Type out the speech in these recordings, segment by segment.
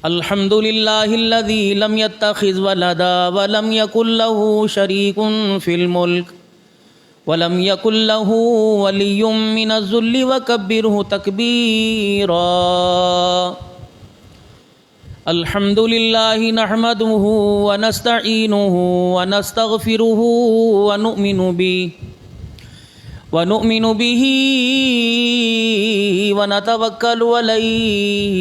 الحمد لله الذي لم يتخذ ولدا ولم يكن له شريك في الملك ولم يكن له ولي من الذل وكبره تكبيرا. الحمد لله نحمده ونستعينه ونستغفره ونؤمن به ونتوكل عليه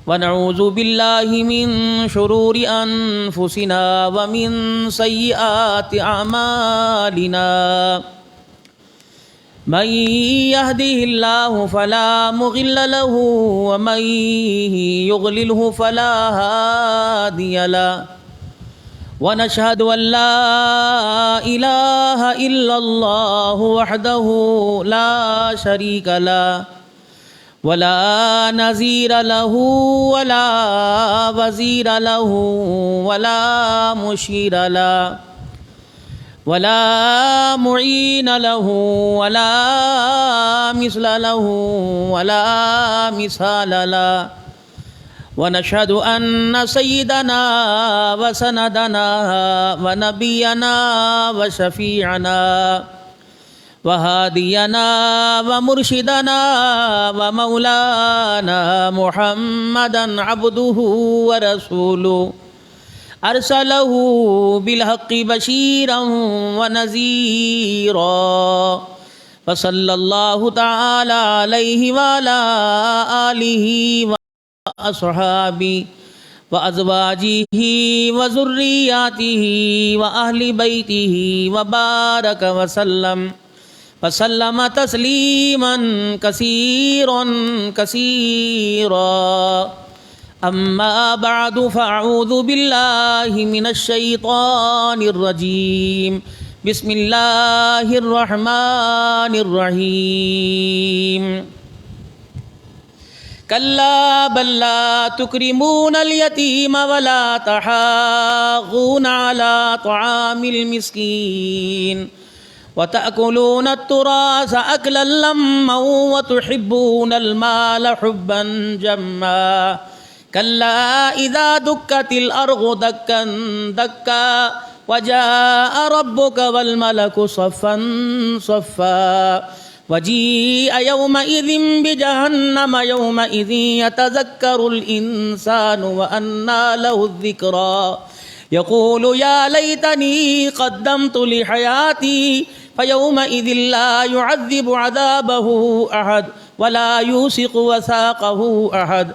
ونعوذ بالله من شرور أنفسنا ومن سيئات أعمالنا. من يهده الله فلا مضل له ومن يضلله فلا هادي له. ونشهد أن لا إله إلا الله وحده لا شريك له ولا نظير له ولا وزير له ولا مشير له ولا معين له ولا مثل له ولا مثال له. ونشهد أن سيدنا وسندنا ونبينا وشفيعنا وهادينا ومرشدنا ومولانا محمدا عبده ورسوله أرسله بالحق بشيرا ونذيرا. وصلى الله تعالى عليه وعلى آله وأصحابه وأزواجه وذرياته وأهل بيته وبارك وسلم تسليما كثيرا كثيرا. أما بعد فأعوذ بالله من الشيطان الرجيم. بسم الله الرحمن الرحيم. كلا بل لا تكرمون اليتيم ولا تحاضون على طعام المسكين وتأكلون التراث أكلا لما وتحبون المال حبا جما. كلا إذا دكت الأرض دكا دكا وجاء ربك والملك صفا صفا. وجيء يومئذ بجهنم يومئذ يتذكر الإنسان وأنى له الذكرى يقول يا ليتني قدمت لحياتي فيومئذ لا يعذب عذابه أحد ولا يوثق وثاقه أحد.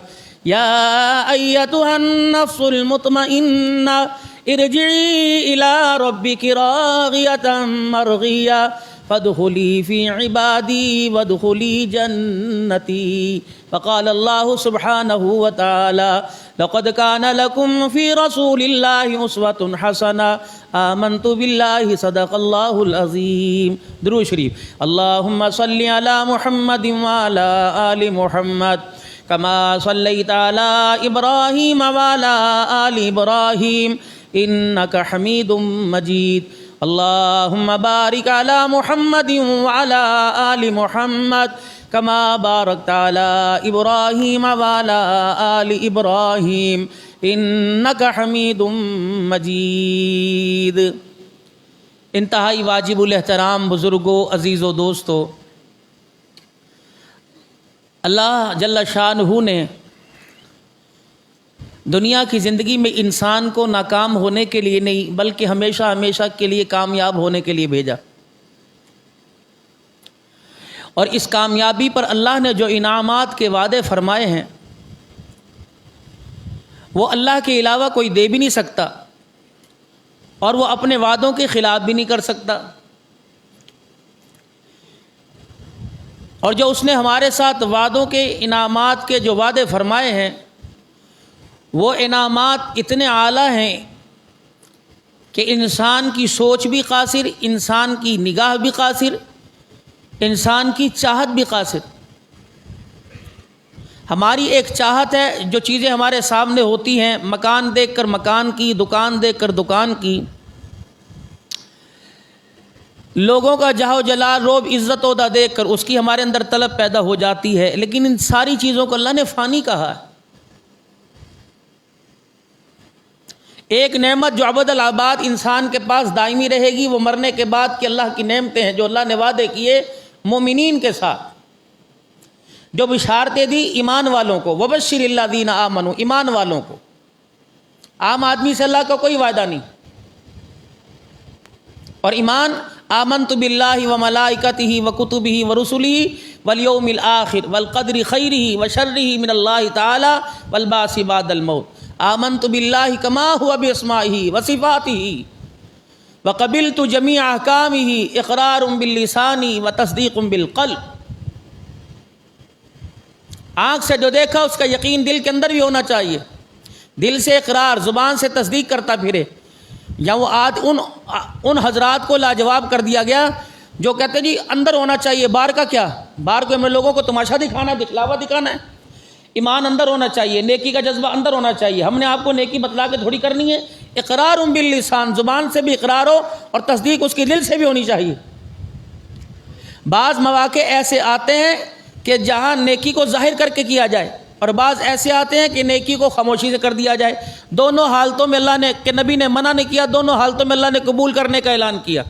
يا أيتها النفس المطمئنة ارجعي إلى ربك راغية مرغية فادخلی فی عبادی وادخلی جنتی. فقال اللہ سبحانہ وتعالی لقد کان لکم فی رسول اللہ اسوۃ حسنہ آمنت باللہ صدق اللہ العظیم. درود شریف. اللہم صلی علی محمد وعلی آل محمد کما صلیت علی ابراہیم وعلی آل ابراہیم انک حمید مجید. اللہم بارک علی محمد وعلی آل محمد کما بارکت علی ابراہیم وعلی آل ابراہیم انک حمید مجید. انتہائی واجب الاحترام بزرگوں، عزیزوں، دوستوں، اللہ جل شانہ نے دنیا کی زندگی میں انسان کو ناکام ہونے کے لیے نہیں بلکہ ہمیشہ ہمیشہ کے لیے کامیاب ہونے کے لیے بھیجا. اور اس کامیابی پر اللہ نے جو انعامات کے وعدے فرمائے ہیں وہ اللہ کے علاوہ کوئی دے بھی نہیں سکتا اور وہ اپنے وعدوں کے خلاف بھی نہیں کر سکتا. اور جو اس نے ہمارے ساتھ وعدوں کے انعامات کے جو وعدے فرمائے ہیں وہ انعامات اتنے اعلیٰ ہیں کہ انسان کی سوچ بھی قاصر، انسان کی نگاہ بھی قاصر، انسان کی چاہت بھی قاصر. ہماری ایک چاہت ہے جو چیزیں ہمارے سامنے ہوتی ہیں، مکان دیکھ کر مکان کی، دکان دیکھ کر دکان کی، لوگوں کا جاہ و جلال، روب، عزت عہدہ دیکھ کر اس کی ہمارے اندر طلب پیدا ہو جاتی ہے، لیکن ان ساری چیزوں کو اللہ نے فانی کہا ہے۔ ایک نعمت جو ابد الآباد انسان کے پاس دائمی رہے گی، وہ مرنے کے بعد کی اللہ کی نعمتیں ہیں جو اللہ نے وعدے کیے مومنین کے ساتھ، جو بشارتیں دی ایمان والوں کو، وبشر الذین آمنوا، ایمان والوں کو۔ عام آدمی سے اللہ کا کوئی وعدہ نہیں۔ اور ایمان آمنت باللہ وملائکتہ وکتبہ ورسلہ والیوم الآخر والقدر خیرہ وشرہ من اللہ تعالی والبعث بعد الموت۔ آمنت باللہ کما ہوا باسمائہ وصفاتہ وقبلت جمیع احکامہ اقرار باللسان وتصدیق بالقلب۔ آنکھ سے جو دیکھا اس کا یقین دل کے اندر بھی ہونا چاہیے، دل سے اقرار، زبان سے تصدیق کرتا پھرے۔ یا وہ ان حضرات کو لاجواب کر دیا گیا جو کہتے جی اندر ہونا چاہیے، باہر کا کیا، باہر کو ہمیں لوگوں کو تماشا دکھانا، دکھلاوا دکھانا ہے۔ ایمان اندر ہونا چاہیے، نیکی کا جذبہ اندر ہونا چاہیے۔ ہم نے آپ کو نیکی بتلا کے تھوڑی کرنی ہے۔ اقرار باللسان، زبان سے بھی اقرار ہو اور تصدیق اس کی دل سے بھی ہونی چاہیے۔ بعض مواقع ایسے آتے ہیں کہ جہاں نیکی کو ظاہر کر کے کیا جائے، اور بعض ایسے آتے ہیں کہ نیکی کو خاموشی سے کر دیا جائے۔ دونوں حالتوں میں اللہ نے کہ نبی نے منع نہیں کیا، دونوں حالتوں میں اللہ نے قبول کرنے کا اعلان کیا۔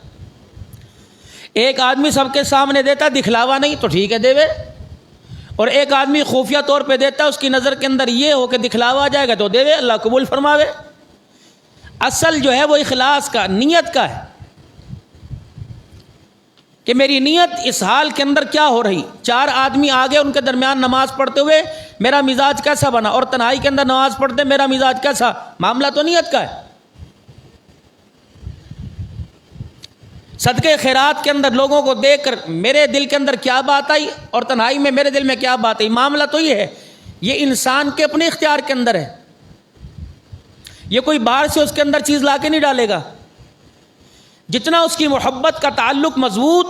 ایک آدمی سب کے سامنے دیتا دکھلاوا نہیں تو ٹھیک ہے دیوے، اور ایک آدمی خفیہ طور پہ دیتا اس کی نظر کے اندر یہ ہو کہ دکھلاوا جائے گا تو دیوے، اللہ قبول فرماوے۔ اصل جو ہے وہ اخلاص کا، نیت کا ہے کہ میری نیت اس حال کے اندر کیا ہو رہی۔ چار آدمی آگے، ان کے درمیان نماز پڑھتے ہوئے میرا مزاج کیسا بنا، اور تنہائی کے اندر نماز پڑھتے میرا مزاج کیسا، معاملہ تو نیت کا ہے۔ صدقے خیرات کے اندر لوگوں کو دیکھ کر میرے دل کے اندر کیا بات آئی، اور تنہائی میں میرے دل میں کیا بات آئی، معاملہ تو یہ ہے۔ یہ انسان کے اپنے اختیار کے اندر ہے، یہ کوئی باہر سے اس کے اندر چیز لا کے نہیں ڈالے گا۔ جتنا اس کی محبت کا تعلق مضبوط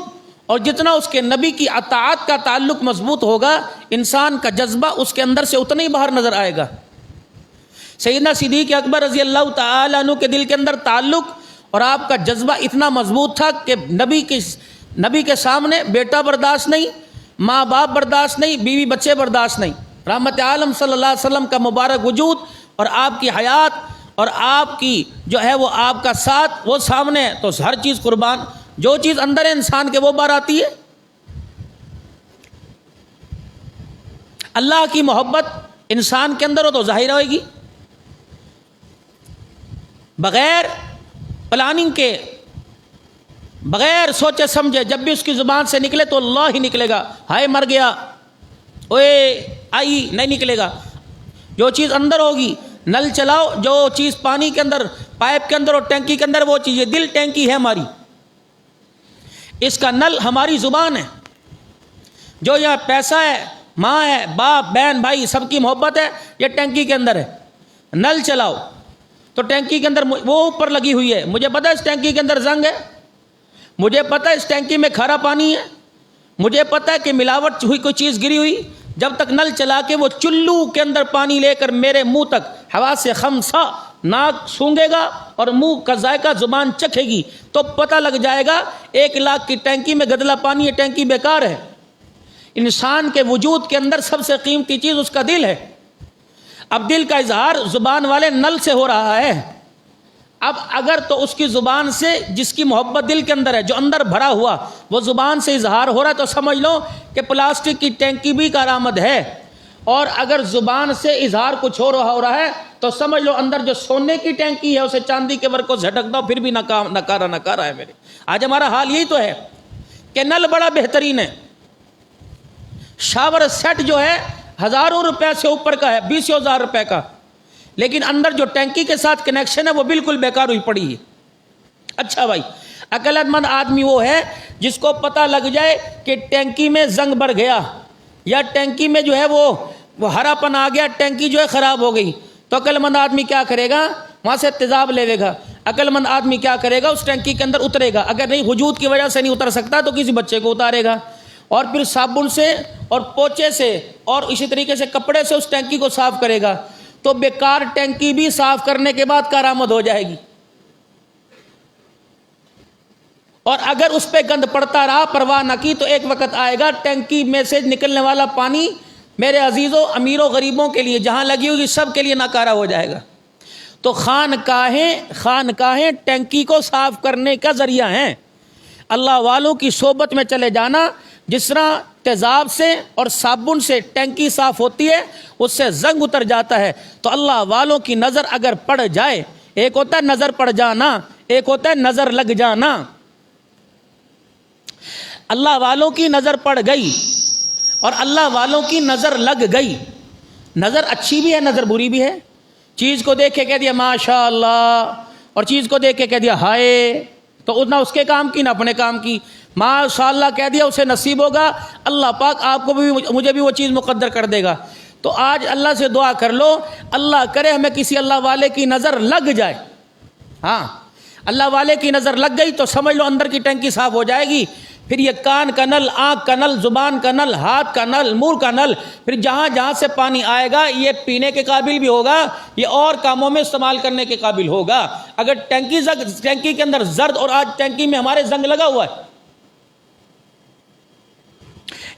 اور جتنا اس کے نبی کی اطاعت کا تعلق مضبوط ہوگا، انسان کا جذبہ اس کے اندر سے اتنا ہی باہر نظر آئے گا۔ سیدنا صدیق اکبر رضی اللہ تعالیٰ عنہ کے دل کے اندر تعلق اور آپ کا جذبہ اتنا مضبوط تھا کہ نبی کے سامنے بیٹا برداشت نہیں، ماں باپ برداشت نہیں، بیوی بچے برداشت نہیں۔ رحمت عالم صلی اللہ علیہ وسلم کا مبارک وجود اور آپ کی حیات اور آپ کی جو ہے وہ آپ کا ساتھ وہ سامنے ہے تو ہر چیز قربان، جو چیز اندر ہے انسان کے وہ باہر آتی ہے۔ اللہ کی محبت انسان کے اندر ہو تو ظاہر ہوئے گی، بغیر پلاننگ کے، بغیر سوچے سمجھے جب بھی اس کی زبان سے نکلے تو اللہ ہی نکلے گا۔ ہائے مر گیا، اوے آئی، نہیں نکلے گا۔ جو چیز اندر ہوگی، نل چلاؤ، جو چیز پانی کے اندر، پائپ کے اندر اور ٹینکی کے اندر وہ چیز ہے۔ دل ٹینکی ہے ہماری، اس کا نل ہماری زبان ہے۔ جو یہاں پیسہ ہے، ماں ہے، باپ، بہن، بھائی، سب کی محبت ہے، یہ ٹینکی کے اندر ہے۔ نل چلاؤ تو ٹینکی کے اندر وہ اوپر لگی ہوئی ہے، مجھے پتہ ہے اس ٹینکی کے اندر زنگ ہے، مجھے پتہ ہے اس ٹینکی میں کھارا پانی ہے، مجھے پتہ ہے کہ ملاوٹ ہوئی کوئی چیز گری ہوئی۔ جب تک نل چلا کے وہ چلو کے اندر پانی لے کر میرے منہ تک ہوا سے خمسا، ناک سونگے گا اور منہ کا ذائقہ زبان چکھے گی تو پتہ لگ جائے گا 1 لاکھ کی ٹینکی میں گدلا پانی، یہ ٹینکی بیکار ہے۔ انسان کے وجود کے اندر سب سے قیمتی چیز اس کا دل ہے۔ اب دل کا اظہار زبان والے نل سے ہو رہا ہے، اب اگر تو اس کی زبان سے جس کی محبت دل کے اندر ہے، جو اندر بھرا ہوا وہ زبان سے اظہار ہو رہا ہے تو سمجھ لو کہ پلاسٹک کی ٹینکی بھی کارآمد ہے، اور اگر زبان سے اظہار کچھ اور ہو رہا ہے تو سمجھ لو اندر جو سونے کی ٹینکی ہے اسے چاندی کے ورق کو جھٹک دو پھر بھی نکارا ہے میرے۔ آج ہمارا حال یہی تو ہے کہ نل بڑا بہترین ہے، شاور سیٹ جو ہے ہزاروں روپے سے اوپر کا ہے، 20,000 روپے کا، لیکن اندر جو ٹینکی کے ساتھ کنیکشن ہے وہ بالکل بیکار ہوئی پڑی ہے۔ اچھا بھائی، عقل مند آدمی وہ ہے جس کو پتہ لگ جائے کہ ٹینکی میں زنگ بڑھ گیا یا ٹینکی میں جو ہے وہ ہرا پن آ گیا، ٹینکی جو ہے خراب ہو گئی، تو عقل مند آدمی کیا کرے گا؟ وہاں سے تیزاب لے گا۔ عقل مند آدمی کیا کرے گا؟ اس ٹینکی کے اندر اترے گا، اگر نہیں وجود کی وجہ سے نہیں اتر سکتا تو کسی بچے کو اتارے گا، اور پھر صابن سے اور پوچے سے اور اسی طریقے سے کپڑے سے اس ٹینکی کو صاف کرے گا، تو بیکار ٹینکی بھی صاف کرنے کے بعد کارآمد ہو جائے گی۔ اور اگر اس پہ گند پڑتا رہا، پرواہ نہ کی، تو ایک وقت آئے گا ٹینکی میں سے نکلنے والا پانی میرے عزیزوں امیروں غریبوں کے لیے جہاں لگی ہوگی سب کے لیے ناکارہ ہو جائے گا۔ تو خانقاہیں ٹینکی کو صاف کرنے کا ذریعہ ہیں۔ اللہ والوں کی صحبت میں چلے جانا، جس طرح تیزاب سے اور صابن سے ٹینکی صاف ہوتی ہے، اس سے زنگ اتر جاتا ہے، تو اللہ والوں کی نظر اگر پڑ جائے، ایک ہوتا ہے نظر پڑ جانا، ایک ہوتا ہے نظر لگ جانا۔ اللہ والوں کی نظر پڑ گئی اور اللہ والوں کی نظر لگ گئی۔ نظر اچھی بھی ہے، نظر بری بھی ہے۔ چیز کو دیکھ کے کہہ دیا ماشاء اللہ، اور چیز کو دیکھ کے کہہ دیا ہائے، تو اتنا اس کے کام کی نہ اپنے کام کی۔ ماشاء اللہ کہہ دیا، اسے نصیب ہوگا، اللہ پاک آپ کو بھی مجھے بھی وہ چیز مقدر کر دے گا۔ تو آج اللہ سے دعا کر لو، اللہ کرے ہمیں کسی اللہ والے کی نظر لگ جائے۔ ہاں، اللہ والے کی نظر لگ گئی تو سمجھ لو اندر کی ٹینکی صاف ہو جائے گی۔ پھر یہ کان کا نل، آنکھ کا نل، زبان کا نل، ہاتھ کا نل، منہ کا نل، پھر جہاں جہاں سے پانی آئے گا یہ پینے کے قابل بھی ہوگا، یہ اور کاموں میں استعمال کرنے کے قابل ہوگا۔ اگر ٹینکی کے اندر زرد، اور آج ٹینکی میں ہمارے زنگ لگا ہوا ہے،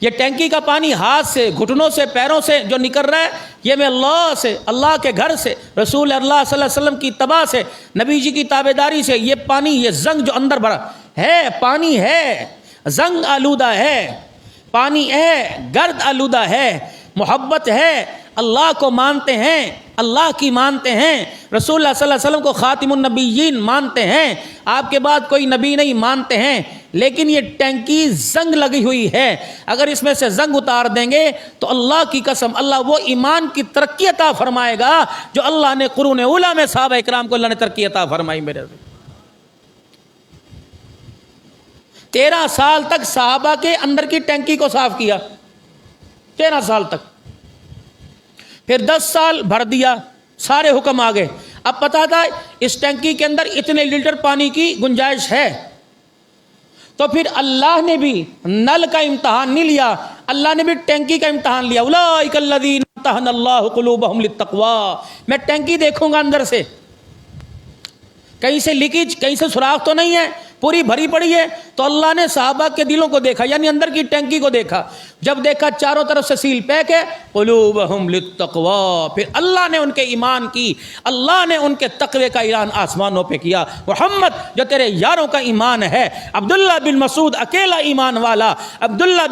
یہ ٹینکی کا پانی ہاتھ سے، گھٹنوں سے، پیروں سے جو نکل رہا ہے، یہ میں اللہ سے، اللہ کے گھر سے، رسول اللہ صلی اللہ علیہ وسلم کی اتباع سے، نبی جی کی تابعداری سے، یہ پانی، یہ زنگ جو اندر بھرا ہے، پانی ہے، زنگ آلودہ ہے، پانی ہے، گرد آلودہ ہے، محبت ہے، اللہ کو مانتے ہیں، اللہ کی مانتے ہیں، رسول اللہ صلی اللہ علیہ وسلم کو خاتم النبیین مانتے ہیں، آپ کے بعد کوئی نبی نہیں مانتے ہیں، لیکن یہ ٹینکی زنگ لگی ہوئی ہے۔ اگر اس میں سے زنگ اتار دیں گے تو اللہ کی قسم اللہ وہ ایمان کی ترقی عطا فرمائے گا جو اللہ نے قرون اولیٰ میں صحابہ اکرام کو اللہ نے ترقی عطا فرمائی۔ میرے 13 سال تک صحابہ کے اندر کی ٹینکی کو صاف کیا، 13 سال تک، پھر 10 سال بھر دیا، سارے حکم آ گئے۔ اب پتا تھا اس ٹینکی کے اندر اتنے لیٹر پانی کی گنجائش ہے، تو پھر اللہ نے بھی نل کا امتحان نہیں لیا، اللہ نے بھی ٹینکی کا امتحان لیا۔ اولئک الذین امتحن اللہ قلوبہم للتقوی، میں ٹینکی دیکھوں گا اندر سے، کہیں سے لیکیج، کہیں سے سوراخ تو نہیں ہے، پوری بھری پڑی ہے۔ تو اللہ نے صحابہ کے دلوں کو دیکھا، یعنی اندر کی ٹینکی کو دیکھا، جب دیکھا چاروں طرف سے سیل پیک ہے، قلوبہم للتقوی، پھر اللہ نے ان کے ایمان کی، اللہ نے ان کے تقوی کا اعلان آسمانوں پہ کیا۔ محمد جو تیرے یاروں کا ایمان ہے، عبداللہ بن مسعود اکیلا ایمان والا، عبداللہ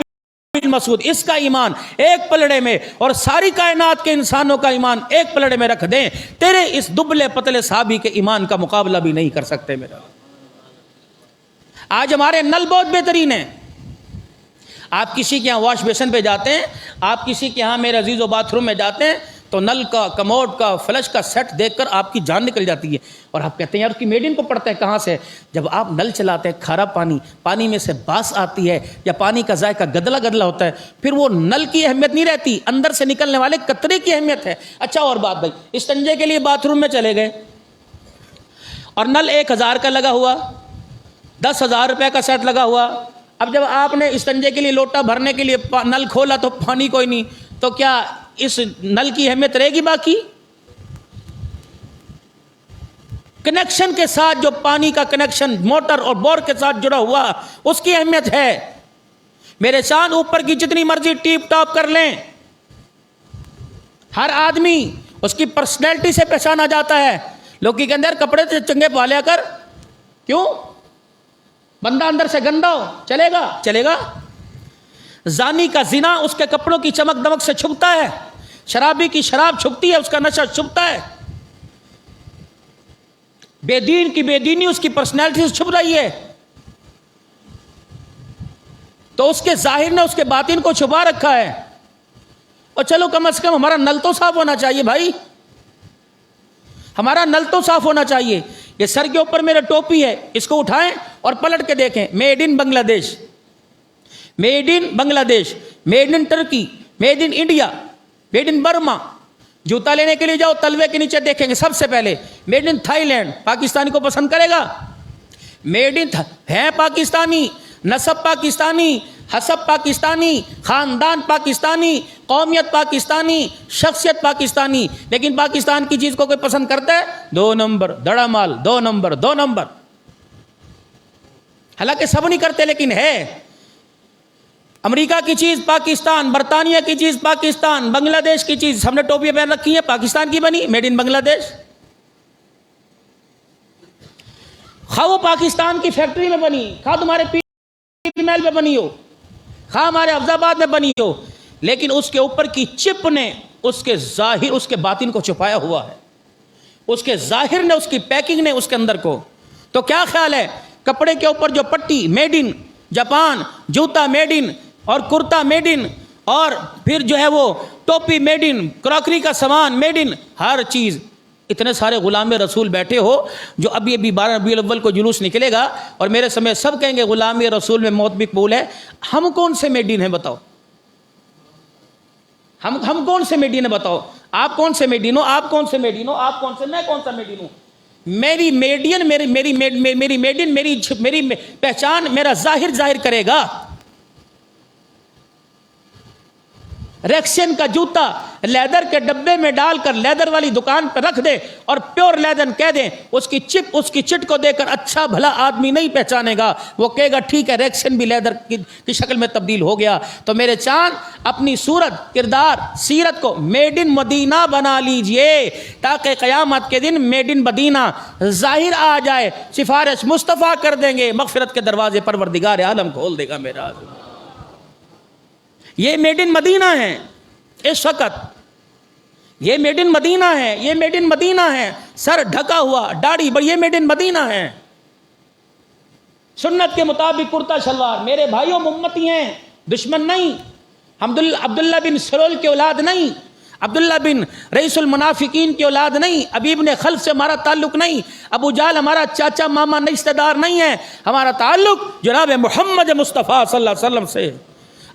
بن مسعود اس کا ایمان ایک پلڑے میں، اور ساری کائنات کے انسانوں کا ایمان ایک پلڑے میں رکھ دیں، تیرے اس دبلے پتلے صحابی کے ایمان کا مقابلہ بھی نہیں کر سکتے۔ میرا آج ہمارے نل بہت بہترین ہیں۔ آپ کسی کے یہاں واش بیسن پہ جاتے ہیں، آپ کسی کے یہاں میرے عزیز و باتھ روم میں جاتے ہیں، تو نل کا، کموڈ کا، فلش کا سیٹ دیکھ کر آپ کی جان نکل جاتی ہے، اور آپ کہتے ہیں یار اس کی میڈ ان کو پڑتا ہے کہاں سے؟ جب آپ نل چلاتے ہیں، کھارا پانی میں سے باس آتی ہے، یا پانی کا ذائقہ گدلا گدلا ہوتا ہے، پھر وہ نل کی اہمیت نہیں رہتی، اندر سے نکلنے والے قطرے کی اہمیت ہے۔ اچھا اور بات بھائی، استنجے کے لیے باتھ روم میں چلے گئے اور نل 1000 کا لگا ہوا، 10,000 روپے کا سیٹ لگا ہوا، اب جب آپ نے استنجے کے لیے لوٹا بھرنے کے لیے نل کھولا تو پانی کوئی نہیں، تو کیا اس نل کی اہمیت رہے گی باقی؟ کنیکشن کے ساتھ جو پانی کا کنیکشن موٹر اور بور کے ساتھ جڑا ہوا، اس کی اہمیت ہے۔ میرے چاند اوپر کی جتنی مرضی ٹیپ ٹاپ کر لیں، ہر آدمی اس کی پرسنالٹی سے پہچانا جاتا ہے۔ لوگ کی اندر کپڑے سے چنگے پالیا کر، کیوں؟ بندہ اندر سے گندا ہو، چلے گا؟ زانی کا زنا اس کے کپڑوں کی چمک دمک سے چھپتا ہے، شرابی کی شراب چھپتی ہے، اس کا نشہ چھپتا ہے، بے دین کی بے دینی اس کی پرسنالٹی سے چھپ رہی ہے، تو اس کے ظاہر نے اس کے باطن کو چھپا رکھا ہے۔ اور چلو کم از کم ہمارا نل تو صاف ہونا چاہیے بھائی، ہمارا نل تو صاف ہونا چاہیے۔ یہ سر کے اوپر میرا ٹوپی ہے، اس کو اٹھائیں اور پلٹ کے دیکھیں، made in Bangladesh, made in Bangladesh, made in Turkey, made in India, made in Burma. جوتا لینے کے لیے جاؤ، تلوے کے نیچے دیکھیں گے سب سے پہلے made in Thailand. Pakistani کو پسند کرے گا؟ میڈ ان ہے پاکستانی، نسب پاکستانی، حسب پاکستانی، خاندان پاکستانی، قومیت پاکستانی، شخصیت پاکستانی، لیکن پاکستان کی چیز کو کوئی پسند کرتا ہے؟ 2 نمبر دڑا مال، 2 نمبر۔ حالانکہ سب نہیں کرتے لیکن ہے. امریکہ کی چیز پاکستان، برطانیہ کی چیز پاکستان، بنگلہ دیش کی چیز ہم نے ٹوپیاں پہن رکھی ہیں، پاکستان کی بنی، میڈ ان بنگلہ دیش. خواہ وہ پاکستان کی فیکٹری میں بنی، خواہ تمہارے پیر محل میں بنی ہو، خواہ ہمارے حفظ آباد میں بنی ہو، لیکن اس کے اوپر کی چپ نے اس کے ظاہر اس کے باطن کو چھپایا ہوا ہے. اس کے ظاہر نے، اس کی پیکنگ نے اس کے اندر کو. تو کیا خیال ہے کپڑے کے اوپر جو پٹی میڈ ان جاپان، جوتا میڈ ان اور کرتا میڈ ان، اور پھر جو ہے وہ ٹوپی میڈ ان، کراکری کا سامان میڈ ان، ہر چیز. اتنے سارے غلام رسول بیٹھے ہو جو ابھی 12 ربیع الاول کو جلوس نکلے گا اور میرے سمے سب کہیں گے غلام رسول میں موت بھی قبول ہے. ہم کون سے میڈ ان ہیں بتاؤ؟ ہم کون سے میڈ ان ہیں بتاؤ؟ آپ کون سے میڈ ان ہو؟ آپ کون سے میڈ ان ہو؟ آپ کون سے؟ میں کون سا میڈ ان ہوں؟ میری میڈین میری میڈین میری پہچان میرا ظاہر کرے گا. ریکسن کا جوتا لیدر کے ڈبے میں ڈال کر لیدر والی دکان پہ رکھ دے اور پیور لیدر کہہ دیں، اس کی چپ اس کی چٹ کو دے کر اچھا بھلا آدمی نہیں پہچانے گا، وہ کہے گا ٹھیک ہے ریکسن بھی لیدر کی شکل میں تبدیل ہو گیا. تو میرے چاند اپنی صورت، کردار، سیرت کو میڈ ان مدینہ بنا لیجئے تاکہ قیامت کے دن میڈ ان مدینہ ظاہر آ جائے. سفارش مصطفیٰ کر دیں گے، مغفرت کے دروازے پروردگار عالم کھول دے گا. میرا یہ میڈ ان مدینہ ہے اس وقت، یہ میڈ ان مدینہ ہے، یہ میڈ ان مدینہ ہے. سر ڈھکا ہوا، داڑھی بڑی، یہ میڈ ان مدینہ ہے. سنت کے مطابق کرتا شلوار. میرے بھائیوں امتی ہیں، دشمن نہیں. عبداللہ بن سلول کی اولاد نہیں، عبداللہ بن رئیس المنافقین کی اولاد نہیں، ابی بن خلف سے ہمارا تعلق نہیں، ابو جہل ہمارا چاچا ماما رشتہ دار نہیں ہے. ہمارا تعلق جناب محمد مصطفیٰ صلی اللہ علیہ وسلم سے.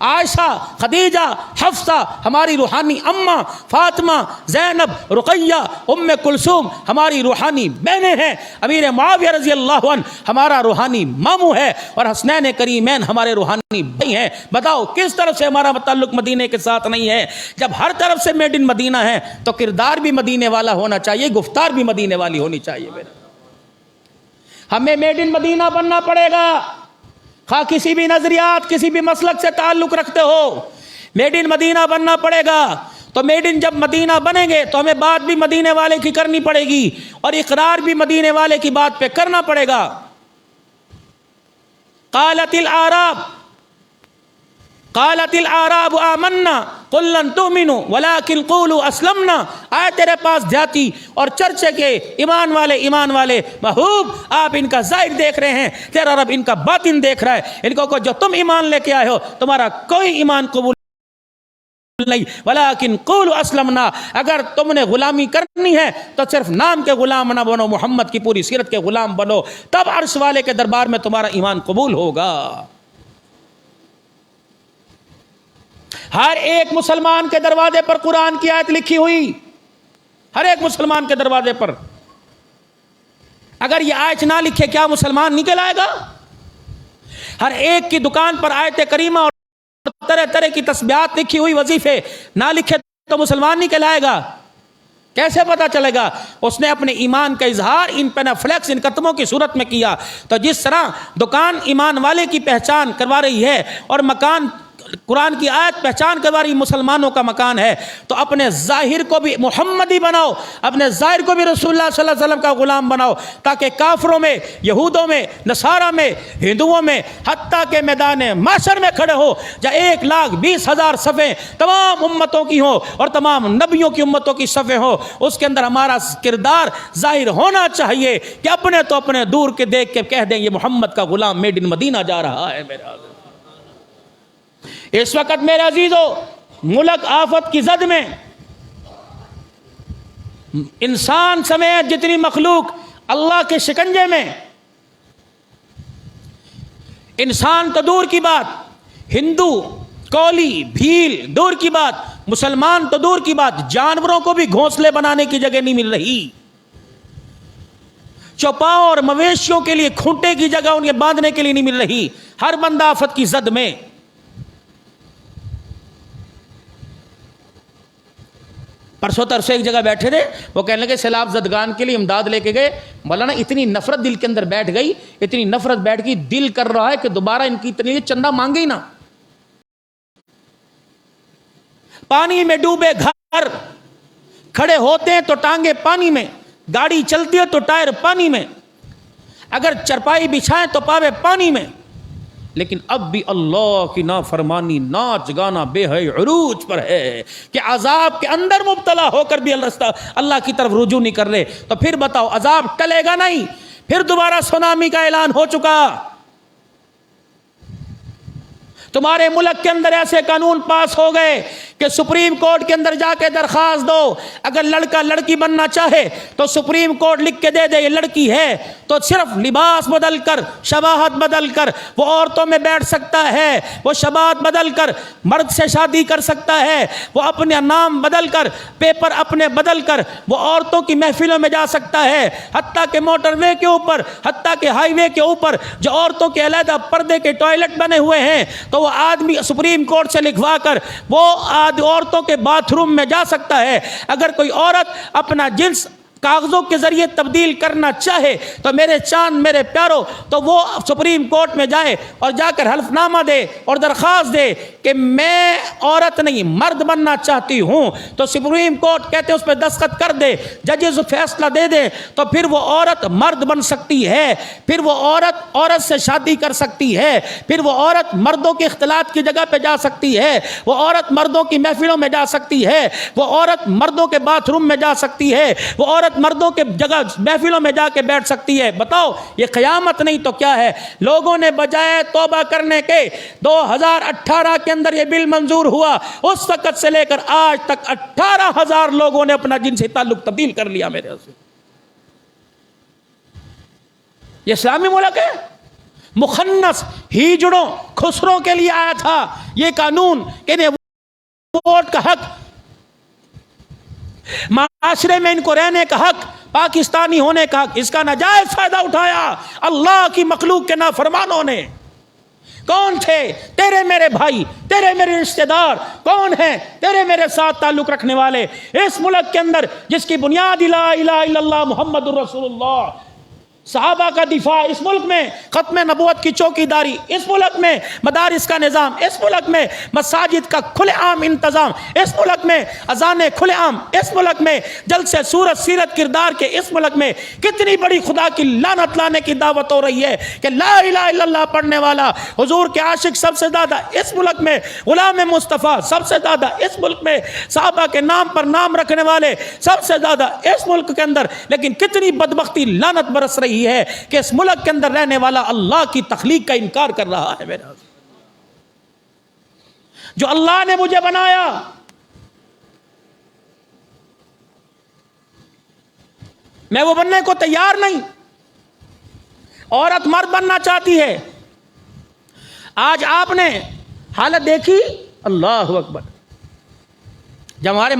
عائشہ، خدیجہ، حفصہ ہماری روحانی اماں، فاطمہ، زینب، رقیہ، ام کلثوم ہماری روحانی بہنیں ہیں. امیر معاویہ رضی اللہ عنہ ہمارا روحانی ماموں ہے، اور حسنین کریمین ہمارے روحانی بھائی ہیں. بتاؤ کس طرف سے ہمارا تعلق مدینے کے ساتھ نہیں ہے؟ جب ہر طرف سے میڈ ان مدینہ ہے تو کردار بھی مدینے والا ہونا چاہیے، گفتار بھی مدینے والی ہونی چاہیے. ہمیں میڈ ان مدینہ بننا پڑے گا. خواہ کسی بھی نظریات، کسی بھی مسلک سے تعلق رکھتے ہو، میڈ ان مدینہ بننا پڑے گا. تو میڈ ان جب مدینہ بنیں گے تو ہمیں بات بھی مدینے والے کی کرنی پڑے گی اور اقرار بھی مدینے والے کی بات پہ کرنا پڑے گا. قالت الاعراب آمنا قل لن تؤمنوا ولكن قولوا اسلمنا. آئے تیرے پاس دیہاتی اور چرچے کے ایمان والے محبوب، آپ ان کا ظاہر دیکھ رہے ہیں، تیرا رب ان کا باطن دیکھ رہا ہے. ان کو جو تم ایمان لے کے آئے ہو تمہارا کوئی ایمان قبول نہیں، ولیکن قولوا اسلمنا. اگر تم نے غلامی کرنی ہے تو صرف نام کے غلام نہ بنو، محمد کی پوری سیرت کے غلام بنو، تب عرش والے کے دربار میں تمہارا ایمان قبول ہوگا. ہر ایک مسلمان کے دروازے پر قرآن کی آیت لکھی ہوئی، ہر ایک مسلمان کے دروازے پر. اگر یہ آیت نہ لکھے کیا مسلمان نکل آئے گا؟ ہر ایک کی دکان پر آیت کریمہ اور طرح طرح کی تسبیحات لکھی ہوئی، وظیفے نہ لکھے تو مسلمان نکل آئے گا؟ کیسے پتا چلے گا؟ اس نے اپنے ایمان کا اظہار ان پینافلیکس، ان قدموں کی صورت میں کیا. تو جس طرح دکان ایمان والے کی پہچان کروا رہی ہے اور مکان قرآن کی آیت پہچان کروا رہی مسلمانوں کا مکان ہے، تو اپنے ظاہر کو بھی محمدی بناؤ، اپنے ظاہر کو بھی رسول اللہ صلی اللہ علیہ وسلم کا غلام بناؤ، تاکہ کافروں میں، یہودوں میں، نصارہ میں، ہندوؤں میں، حتیٰ کہ میدان محشر میں کھڑے ہو جہاں 1,20,000 صفیں تمام امتوں کی ہوں اور تمام نبیوں کی امتوں کی صفیں ہوں، اس کے اندر ہمارا کردار ظاہر ہونا چاہیے کہ اپنے تو اپنے دور کے دیکھ کے کہہ دیں یہ محمد کا غلام میڈ ان مدینہ جا رہا ہے. میرا اس وقت میرے عزیزو ملک آفت کی زد میں، انسان سمیت جتنی مخلوق اللہ کے شکنجے میں. انسان تو دور کی بات، ہندو، کولی، بھیل دور کی بات، مسلمان تو دور کی بات، جانوروں کو بھی گھونسلے بنانے کی جگہ نہیں مل رہی. چوپاؤں اور مویشیوں کے لیے کھونٹے کی جگہ انہیں باندھنے کے لیے نہیں مل رہی. ہر بندہ آفت کی زد میں. پرسوں ترسوں ایک جگہ بیٹھے تھے، وہ کہنے لگے سیلاب زدگان کے لیے امداد لے کے گئے، مولانا اتنی نفرت دل کے اندر بیٹھ گئی، اتنی نفرت بیٹھ گئی، دل کر رہا ہے کہ دوبارہ ان کی اتنی چندہ مانگے ہی نا۔ پانی میں ڈوبے گھر، کھڑے ہوتے ہیں تو ٹانگیں پانی میں، گاڑی چلتی ہے تو ٹائر پانی میں، اگر چرپائی بچھائیں تو پاوے پانی میں، لیکن اب بھی اللہ کی نافرمانی ناچ گانا بے حی عروج پر ہے کہ عذاب کے اندر مبتلا ہو کر بھی اللہ کی طرف رجوع نہیں کر رہے۔ تو پھر بتاؤ عذاب ٹلے گا نہیں، پھر دوبارہ سونامی کا اعلان ہو چکا۔ تمہارے ملک کے اندر ایسے قانون پاس ہو گئے کہ سپریم کورٹ کے اندر جا کے درخواست دو، اگر لڑکا لڑکی بننا چاہے تو سپریم کورٹ لکھ کے دے دے یہ لڑکی ہے تو صرف لباس بدل کر، شباہت بدل کر وہ عورتوں میں بیٹھ سکتا ہے، وہ شباہت بدل کر مرد سے شادی کر سکتا ہے، وہ اپنے نام بدل کر، پیپر اپنے بدل کر وہ عورتوں کی محفلوں میں جا سکتا ہے، حتیٰ کہ موٹر وے کے اوپر، حتیٰ کہ ہائی وے کے اوپر جو عورتوں کے علیحدہ پردے کے ٹوائلٹ بنے ہوئے ہیں تو وہ آدمی سپریم کورٹ سے لکھوا کر وہ عورتوں کے باتھ روم میں جا سکتا ہے۔ اگر کوئی عورت اپنا جنس کاغذوں کے ذریعے تبدیل کرنا چاہے تو میرے چاند میرے پیارو تو وہ سپریم کورٹ میں جائے اور جا کر حلف نامہ دے اور درخواست دے کہ میں عورت نہیں مرد بننا چاہتی ہوں، تو سپریم کورٹ کہتے ہیں اس پہ دستخط کر دے، ججز فیصلہ دے دے تو پھر وہ عورت مرد بن سکتی ہے، پھر وہ عورت سے شادی کر سکتی ہے، پھر وہ عورت مردوں کے اختلاط کی جگہ پہ جا سکتی ہے، وہ عورت مردوں کی محفلوں میں جا سکتی ہے، وہ عورت مردوں کے باتھ روم میں جا سکتی ہے، وہ عورت مردوں کے جگہ محفلوں میں جا کے بیٹھ سکتی ہے۔ بتاؤ یہ قیامت نہیں تو کیا ہے؟ لوگوں نے بجائے توبہ کرنے کے 2018 کے اندر یہ بل منظور ہوا، اس وقت سے لے کر آج تک 18,000 لوگوں نے اپنا جنسی تعلق تبدیل کر لیا میرے سے۔ یہ اسلامی ملک ہے؟ مخنث ہیجڑوں خسروں کے لیے آیا تھا یہ قانون کہ ووٹ کا حق، معاشرے میں ان کو رہنے کا حق، پاکستانی ہونے کا حق، اس کا ناجائز فائدہ اٹھایا اللہ کی مخلوق کے نافرمانوں نے۔ کون تھے؟ تیرے میرے بھائی، تیرے میرے رشتہ دار، کون ہیں؟ تیرے میرے ساتھ تعلق رکھنے والے اس ملک کے اندر جس کی بنیاد لا الہ الا اللہ محمد الرسول اللہ، صحابہ کا دفاع اس ملک میں، ختم نبوت کی چوکی داری اس ملک میں، مدارس کا نظام اس ملک میں، مساجد کا کھلے عام انتظام اس ملک میں، اذانیں کھلے عام اس ملک میں، جلسے صورت سیرت کردار کے اس ملک میں، کتنی بڑی خدا کی لعنت لانے کی دعوت ہو رہی ہے کہ لا الہ الا اللہ پڑھنے والا حضور کے عاشق سب سے زیادہ اس ملک میں، غلام مصطفیٰ سب سے زیادہ اس ملک میں، صحابہ کے نام پر نام رکھنے والے سب سے زیادہ اس ملک کے اندر، لیکن کتنی بدبختی لعنت برس رہی ہے کہ اس ملک کے اندر رہنے والا اللہ کی تخلیق کا انکار کر رہا ہے۔ میرا جو اللہ نے مجھے بنایا، میں وہ بننے کو تیار نہیں، عورت مرد بننا چاہتی ہے۔ آج آپ نے حالت دیکھی، اللہ اکبر، جب ہمارے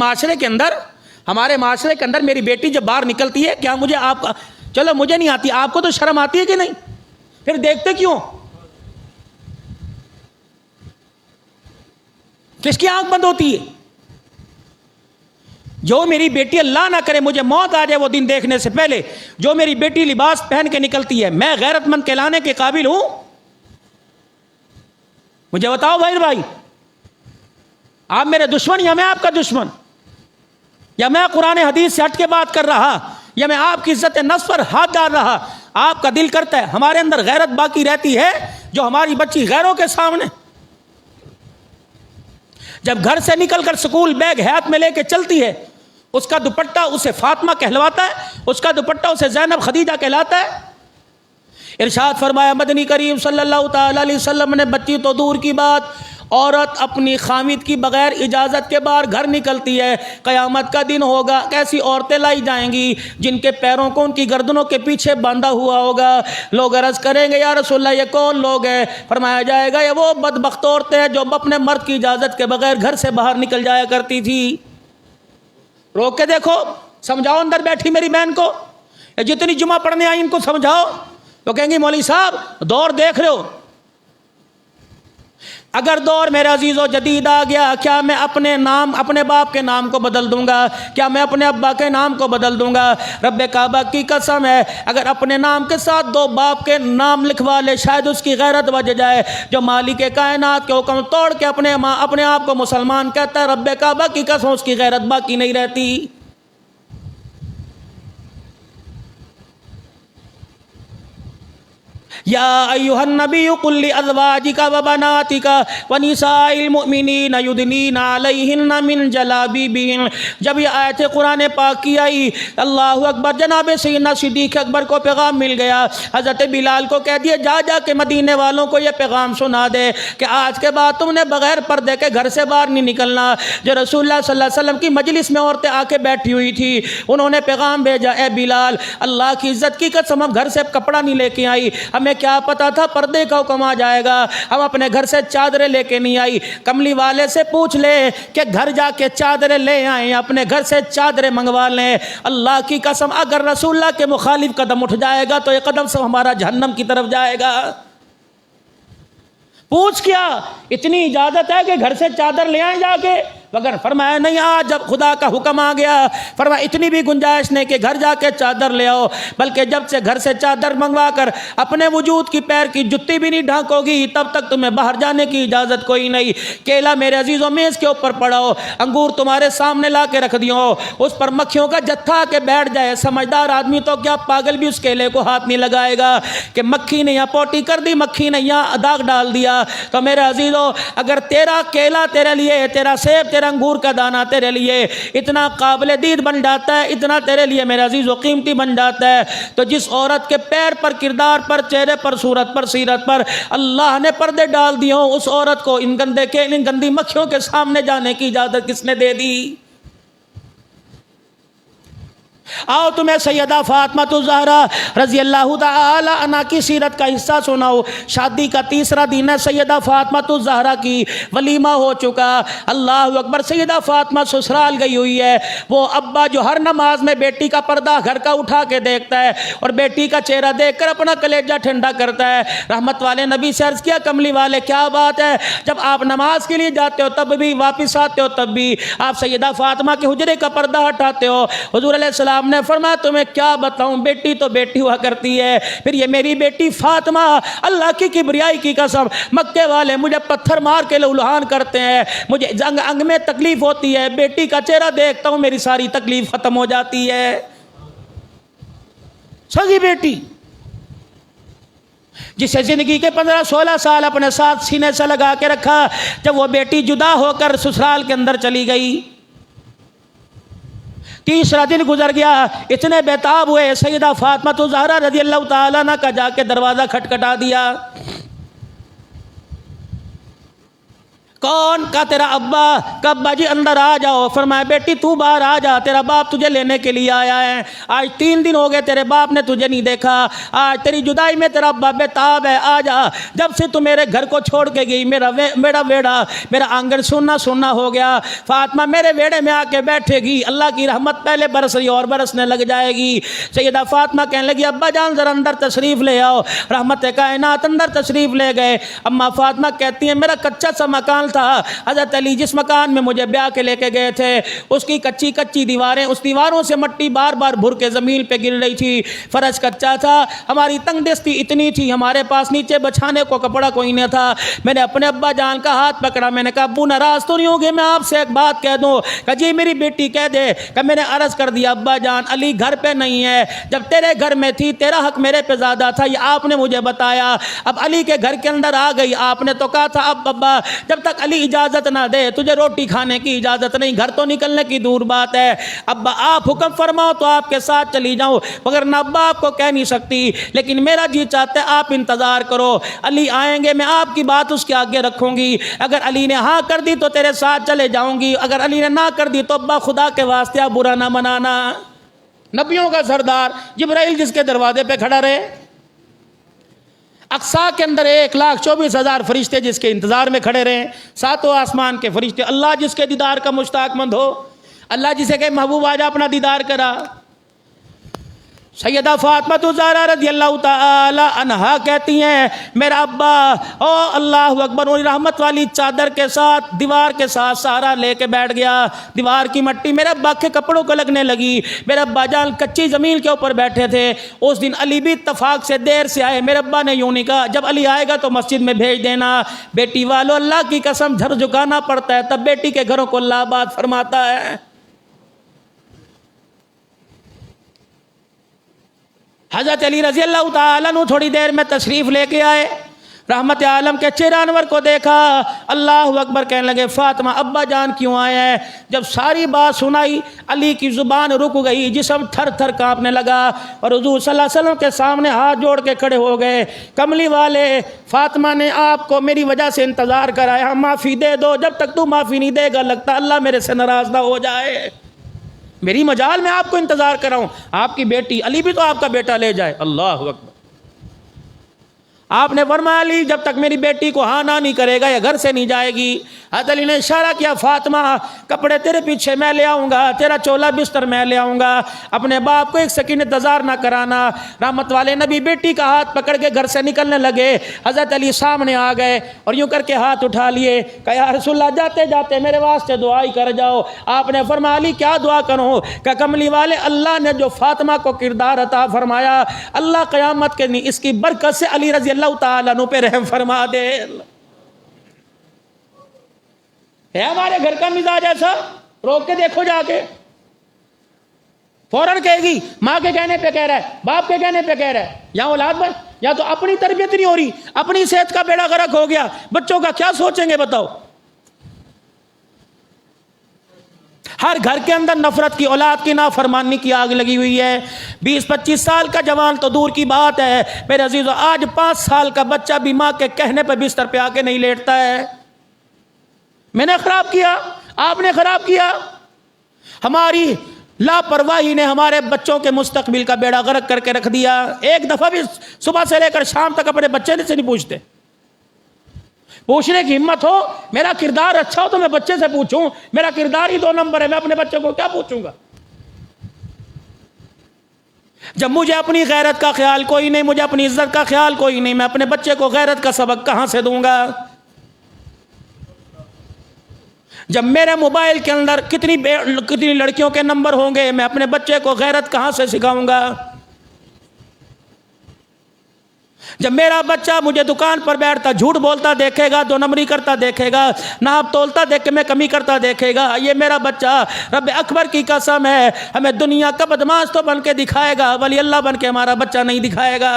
معاشرے کے اندر میری بیٹی جب باہر نکلتی ہے، کیا مجھے آپ چلو مجھے نہیں آتی، آپ کو تو شرم آتی ہے کہ نہیں؟ پھر دیکھتے کیوں؟ کس کی آنکھ بند ہوتی ہے؟ جو میری بیٹی اللہ نہ کرے مجھے موت آ جائے وہ دن دیکھنے سے پہلے، جو میری بیٹی لباس پہن کے نکلتی ہے، میں غیرت مند کہلانے کے قابل ہوں؟ مجھے بتاؤ بھائی، آپ میرے دشمن یا میں آپ کا دشمن؟ یا میں قرآن حدیث سے ہٹ کے بات کر رہا، یا میں آپ کی عزت نفس پر ہاتھ ڈال رہا؟ آپ کا دل کرتا ہے ہمارے اندر غیرت باقی رہتی ہے جو ہماری بچی غیروں کے سامنے جب گھر سے نکل کر سکول بیگ ہاتھ میں لے کے چلتی ہے، اس کا دوپٹہ اسے فاطمہ کہلواتا ہے، اس کا دوپٹہ اسے زینب خدیجہ کہلاتا ہے۔ ارشاد فرمایا مدنی کریم صلی اللہ تعالی علیہ وسلم نے، بچی تو دور کی بات، عورت اپنی خامد کی بغیر اجازت کے باہر گھر نکلتی ہے، قیامت کا دن ہوگا، کیسی عورتیں لائی جائیں گی جن کے پیروں کو ان کی گردنوں کے پیچھے باندھا ہوا ہوگا۔ لوگ عرض کریں گے یا رسول اللہ یہ کون لوگ ہیں؟ فرمایا جائے گا یہ وہ بدبخت عورتیں ہیں جو اپنے مرد کی اجازت کے بغیر گھر سے باہر نکل جایا کرتی تھی۔ روک کے دیکھو، سمجھاؤ اندر بیٹھی میری بہن کو، جتنی جمعہ پڑھنے آئی ان کو سمجھاؤ۔ تو کہیں گے مولوی صاحب دور دیکھ رہے ہو، اگر دور میرے عزیز و جدید آ گیا، کیا میں اپنے باپ کے نام کو بدل دوں گا؟ کیا میں اپنے ابا کے نام کو بدل دوں گا؟ رب کعبہ کی قسم ہے، اگر اپنے نام کے ساتھ 2 باپ کے نام لکھوا لے، شاید اس کی غیرت بچ جائے۔ جو مالک کائنات کے حکم توڑ کے اپنے آپ کو مسلمان کہتا ہے، رب کعبہ کی قسم اس کی غیرت باقی نہیں رہتی۔ یا ایھا النبی قل لازواجک وبناتک ونساء المؤمنین یدنین علیہن من جلابیبہن۔ جب یہ آیت قرآن پاک کی آئی، اللہ اکبر، جناب سیدنا صدیق اکبر کو پیغام مل گیا۔ حضرت بلال کو کہہ دیا جا کے مدینے والوں کو یہ پیغام سنا دے کہ آج کے بعد تم نے بغیر پردے کے گھر سے باہر نہیں نکلنا۔ جو رسول اللہ صلی اللہ علیہ وسلم کی مجلس میں عورتیں آ کے بیٹھی ہوئی تھی، انہوں نے پیغام بھیجا، اے بلال، اللہ کی عزت کی قسم ہم گھر سے کپڑا نہیں لے کے آئی، ہمیں کیا پتا تھا پردے کا حکم آ جائے گا، ہم اپنے گھر سے چادریں لے کے نہیں آئی۔ کملی والے سے پوچھ لے کہ گھر جا کے چادریں لے آئیں، اپنے گھر سے چادریں منگوا لیں۔ اللہ کی قسم اگر رسول اللہ کے مخالف قدم اٹھ جائے گا تو یہ قدم سب ہمارا جہنم کی طرف جائے گا۔ پوچھ کیا اتنی اجازت ہے کہ گھر سے چادر لے آئیں جا کے؟ مگر فرمایا نہیں، آج جب خدا کا حکم آ گیا، فرمایا اتنی بھی گنجائش نہیں کہ گھر جا کے چادر لے آؤ، بلکہ جب سے گھر سے چادر منگوا کر اپنے وجود کی پیر کی جتی بھی نہیں ڈھانکو گی، تب تک تمہیں باہر جانے کی اجازت کوئی نہیں۔ کیلا میرے عزیزوں میز کے اوپر پڑا ہو، انگور تمہارے سامنے لا کے رکھ دیو، اس پر مکھیوں کا جتھا کے بیٹھ جائے، سمجھدار آدمی تو کیا پاگل بھی اس کیلے کو ہاتھ نہیں لگائے گا کہ مکھی نے یہاں پوٹی کر دی، مکھی نے یہاں داغ ڈال دیا۔ تو میرے عزیزوں اگر تیرا کیلا تیرے لیے، تیرا سیب، تیرا انگور کا دانہ تیرے لیے اتنا قابل دید بن جاتا ہے، اتنا تیرے لیے میرے عزیز و قیمتی بن جاتا ہے، تو جس عورت کے پیر پر، کردار پر، چہرے پر، صورت پر، سیرت پر اللہ نے پردے ڈال دیے ہوں، اس عورت کو ان گندی مکھیوں کے سامنے جانے کی اجازت کس نے دے دی؟ آؤ تمہیں سیدہ فاطمہ الزہرا رضی اللہ تعالی عنہا کی سیرت کا حصہ سناؤ۔ شادی کا 3را دن ہے، سیدہ فاطمہ الزہرا کی ولیمہ ہو چکا۔ اللہ اکبر، سیدہ فاطمہ سسرال گئی ہوئی ہے۔ وہ ابا جو ہر نماز میں بیٹی کا پردہ گھر کا اٹھا کے دیکھتا ہے اور بیٹی کا چہرہ دیکھ کر اپنا کلیجہ ٹھنڈا کرتا ہے۔ رحمت والے نبی سے عرض کیا، کملی والے کیا بات ہے، جب آپ نماز کے لیے جاتے ہو تب بھی، واپس آتے ہو تب بھی آپ سیدہ فاطمہ کے حجرے کا پردہ ہٹاتے ہو؟ حضور علیہ السلام نے فرمایا تمہیں کیا بتاؤں، بیٹی تو بیٹی ہوا کرتی ہے، پھر یہ میری بیٹی فاطمہ، اللہ کی کبریائی کی قسم، مکے والے مجھے پتھر مار کے لہولہان کرتے ہیں، مجھے انگ میں تکلیف ہوتی ہے، بیٹی کا چہرہ دیکھتا ہوں میری ساری تکلیف ختم ہو جاتی ہے۔ سگی بیٹی جسے زندگی کے 15-16 سال اپنے ساتھ سینے سے لگا کے رکھا، جب وہ بیٹی جدا ہو کر سسرال کے اندر چلی گئی، 3را دن گزر گیا، اتنے بیتاب ہوئے، سیدہ فاطمہ الزہرا رضی اللہ تعالیٰ عنہ کا جا کے دروازہ کھٹکھٹا دیا۔ کون؟ کا تیرا ابا۔ کا ابا جی اندر آ جاؤ۔ فرمایا بیٹی تو باہر آ جا، تیرا باپ تجھے لینے کے لیے آیا ہے، آج 3 دن ہو گئے تیرے باپ نے تجھے نہیں دیکھا، آج تیری جدائی میں تیرا ابا بیتاب ہے، آ جا، جب سے تو میرے گھر کو چھوڑ کے گئی میرا ویڑا، میرا آنگن سننا ہو گیا، فاطمہ میرے ویڑے میں آ کے بیٹھے گی، اللہ کی رحمت پہلے برس رہی اور برسنے لگ جائے گی۔ سیدہ فاطمہ کہنے لگی ابا جان ذرا اندر تشریف لے آؤ۔ رحمت کائنات اندر تشریف لے گئے۔ اما فاطمہ کہتی ہیں میرا کچا سا مکان تھا، حضرت علی جس مکان میں مجھے بیاہ کے لے کے گئے تھے، اس کی کچی دیواریں، اس دیواروں سے مٹی بار بار بھر کے زمین پہ گر رہی تھی، فرش کچا تھا، ہماری تنگ دستی اتنی تھی، ہمارے پاس نیچے بچھانے کو کپڑا کوئی نہیں تھا۔ میں نے اپنے ابا جان کا ہاتھ پکڑا، میں نے کہا ابو ناراض تو نہیں ہوگے میں آپ سے ایک بات کہہ دوں؟ کہ جی میری بیٹی کہہ دے۔ کہ میں نے عرض کر دیا ابا جان علی گھر پہ نہیں ہے، جب تیرے گھر میں تھی تیرا حق میرے پہ زیادہ تھا، یہ آپ نے مجھے بتایا، اب علی کے گھر کے اندر آ گئی، آپ نے تو کہا تھا اب ابا جب تک علی اجازت نہ دے تجھے روٹی کھانے کی اجازت نہیں، گھر تو نکلنے کی دور بات ہے، ابا آپ حکم فرماؤ تو آپ کے ساتھ چلی جاؤں، مگر نہ ابا آپ کو کہہ نہیں سکتی، لیکن میرا جی چاہتا ہے آپ انتظار کرو، علی آئیں گے میں آپ کی بات اس کے آگے رکھوں گی، اگر علی نے ہاں کر دی تو تیرے ساتھ چلے جاؤں گی، اگر علی نے نہ کر دی تو ابا خدا کے واسطے آپ برا نہ منانا۔ نبیوں کا سردار جبرائیل جس کے دروازے پہ کھڑا رہے، اقصا کے اندر 1,24,000 فرشتے جس کے انتظار میں کھڑے رہے، 7 آسمان کے فرشتے، اللہ جس کے دیدار کا مشتاق مند ہو، اللہ جسے کہ محبوب آجا اپنا دیدار کرا، سیدہ فاطمہ الزہرا رضی اللہ تعالی عنہا کہتی ہیں میرا ابا او اللہ اکبر انہی رحمت والی چادر کے ساتھ دیوار کے ساتھ سہارا لے کے بیٹھ گیا، دیوار کی مٹی میرے ابا کے کپڑوں کو لگنے لگی، میرے ابا جان کچی زمین کے اوپر بیٹھے تھے۔ اس دن علی بھی اتفاق سے دیر سے آئے، میرے ابا نے یوں نہیں کہا جب علی آئے گا تو مسجد میں بھیج دینا، بیٹی والو اللہ کی قسم سر جھکانا پڑتا ہے تب بیٹی کے گھروں کو اللہ آباد فرماتا ہے۔ حضرت علی رضی اللہ تعالیٰ عنہ تھوڑی دیر میں تشریف لے کے آئے، رحمت عالم کے چہرہ انور کو دیکھا، اللہ اکبر کہنے لگے فاطمہ ابا جان کیوں آئے ہیں؟ جب ساری بات سنائی علی کی زبان رک گئی، جسم تھر تھر کانپنے لگا، اور حضور صلی اللہ علیہ وسلم کے سامنے ہاتھ جوڑ کے کھڑے ہو گئے، کملی والے فاطمہ نے آپ کو میری وجہ سے انتظار کرایا، معافی دے دو، جب تک تو معافی نہیں دے گا لگتا اللہ میرے سے ناراض نہ ہو جائے، میری مجال میں آپ کو انتظار کراؤں، آپ کی بیٹی علی بھی تو آپ کا بیٹا لے جائے۔ اللہ اکبر۔ آپ نے فرمایا علی جب تک میری بیٹی کو ہاں نہ نہیں کرے گا یا گھر سے نہیں جائے گی۔ حضرت علی نے اشارہ کیا فاطمہ کپڑے تیرے پیچھے میں لے آؤں گا، تیرا چولا بستر میں لے آؤں گا، اپنے باپ کو ایک سیکنڈ انتظار نہ کرانا۔ رحمت والے نبی بیٹی کا ہاتھ پکڑ کے گھر سے نکلنے لگے، حضرت علی سامنے آ گئے اور یوں کر کے ہاتھ اٹھا لیے، کہا یا رسول اللہ جاتے جاتے میرے واسطے دعا ہی کر جاؤ۔ آپ نے فرمایا علی کیا دعا کروں؟ کہ کملی والے اللہ نے جو فاطمہ کو کردار عطا فرمایا اللہ قیامت کے دن اس کی برکت سے علی رضی اللہ تعالیٰ عنہ پہ رحم فرما دے۔ ہے ہمارے گھر کا مزاج ایسا؟ روک کے دیکھو جا کے، فوراً کہے گی ماں کے کہنے پہ کہہ رہا ہے، باپ کے کہنے پہ کہہ رہا ہے، یا اولاد پر یا تو اپنی تربیت نہیں ہو رہی، اپنی صحت کا بیڑا غرق ہو گیا، بچوں کا کیا سوچیں گے بتاؤ؟ ہر گھر کے اندر نفرت کی، اولاد کی نافرمانی کی آگ لگی ہوئی ہے۔ 20-25 سال کا جوان تو دور کی بات ہے میرے عزیزو، آج 5 سال کا بچہ بھی ماں کے کہنے پہ بستر پہ آ کے نہیں لیٹتا ہے۔ میں نے خراب کیا، آپ نے خراب کیا، ہماری لاپرواہی نے ہمارے بچوں کے مستقبل کا بیڑا غرق کر کے رکھ دیا۔ ایک دفعہ بھی صبح سے لے کر شام تک اپنے بچے سے نہیں پوچھتے۔ پوچھنے کی ہمت ہو، میرا کردار اچھا ہو تو میں بچے سے پوچھوں، میرا کردار ہی 2 نمبر ہے، میں اپنے بچے کو کیا پوچھوں گا؟ جب مجھے اپنی غیرت کا خیال کوئی نہیں، مجھے اپنی عزت کا خیال کوئی نہیں، میں اپنے بچے کو غیرت کا سبق کہاں سے دوں گا؟ جب میرے موبائل کے اندر کتنی لڑکیوں کے نمبر ہوں گے، میں اپنے بچے کو غیرت کہاں سے سکھاؤں گا؟ جب میرا بچہ مجھے دکان پر بیٹھتا جھوٹ بولتا دیکھے گا، 2 نمبری کرتا دیکھے گا، ناپ تولتا دیکھ کے میں کمی کرتا دیکھے گا، یہ میرا بچہ رب اکبر کی قسم ہے ہمیں دنیا کا بدماش تو بن کے دکھائے گا، ولی اللہ بن کے ہمارا بچہ نہیں دکھائے گا۔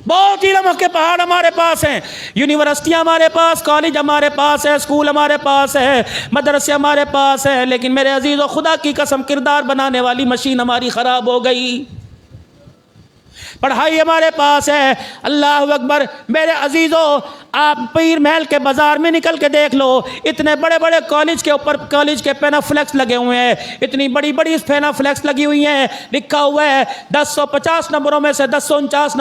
بہت علم کے پہاڑ ہمارے پاس ہیں، یونیورسٹیاں ہمارے پاس، کالج ہمارے پاس ہے، اسکول ہمارے پاس ہے، مدرسے ہمارے پاس ہے، لیکن میرے عزیزو خدا کی قسم کردار بنانے والی مشین ہماری خراب ہو گئی۔ پڑھائی ہمارے پاس ہے، اللہ اکبر میرے عزیزو، آپ پیر محل کے بازار میں نکل کے دیکھ لو، اتنے بڑے بڑے کالج کے اوپر کالج کے پینا فلیکس لگے ہوئے ہیں، اتنی بڑی بڑی پینا فلیکس لگی ہوئی ہیں، لکھا ہوا ہے 1050 نمبروں میں سے 1049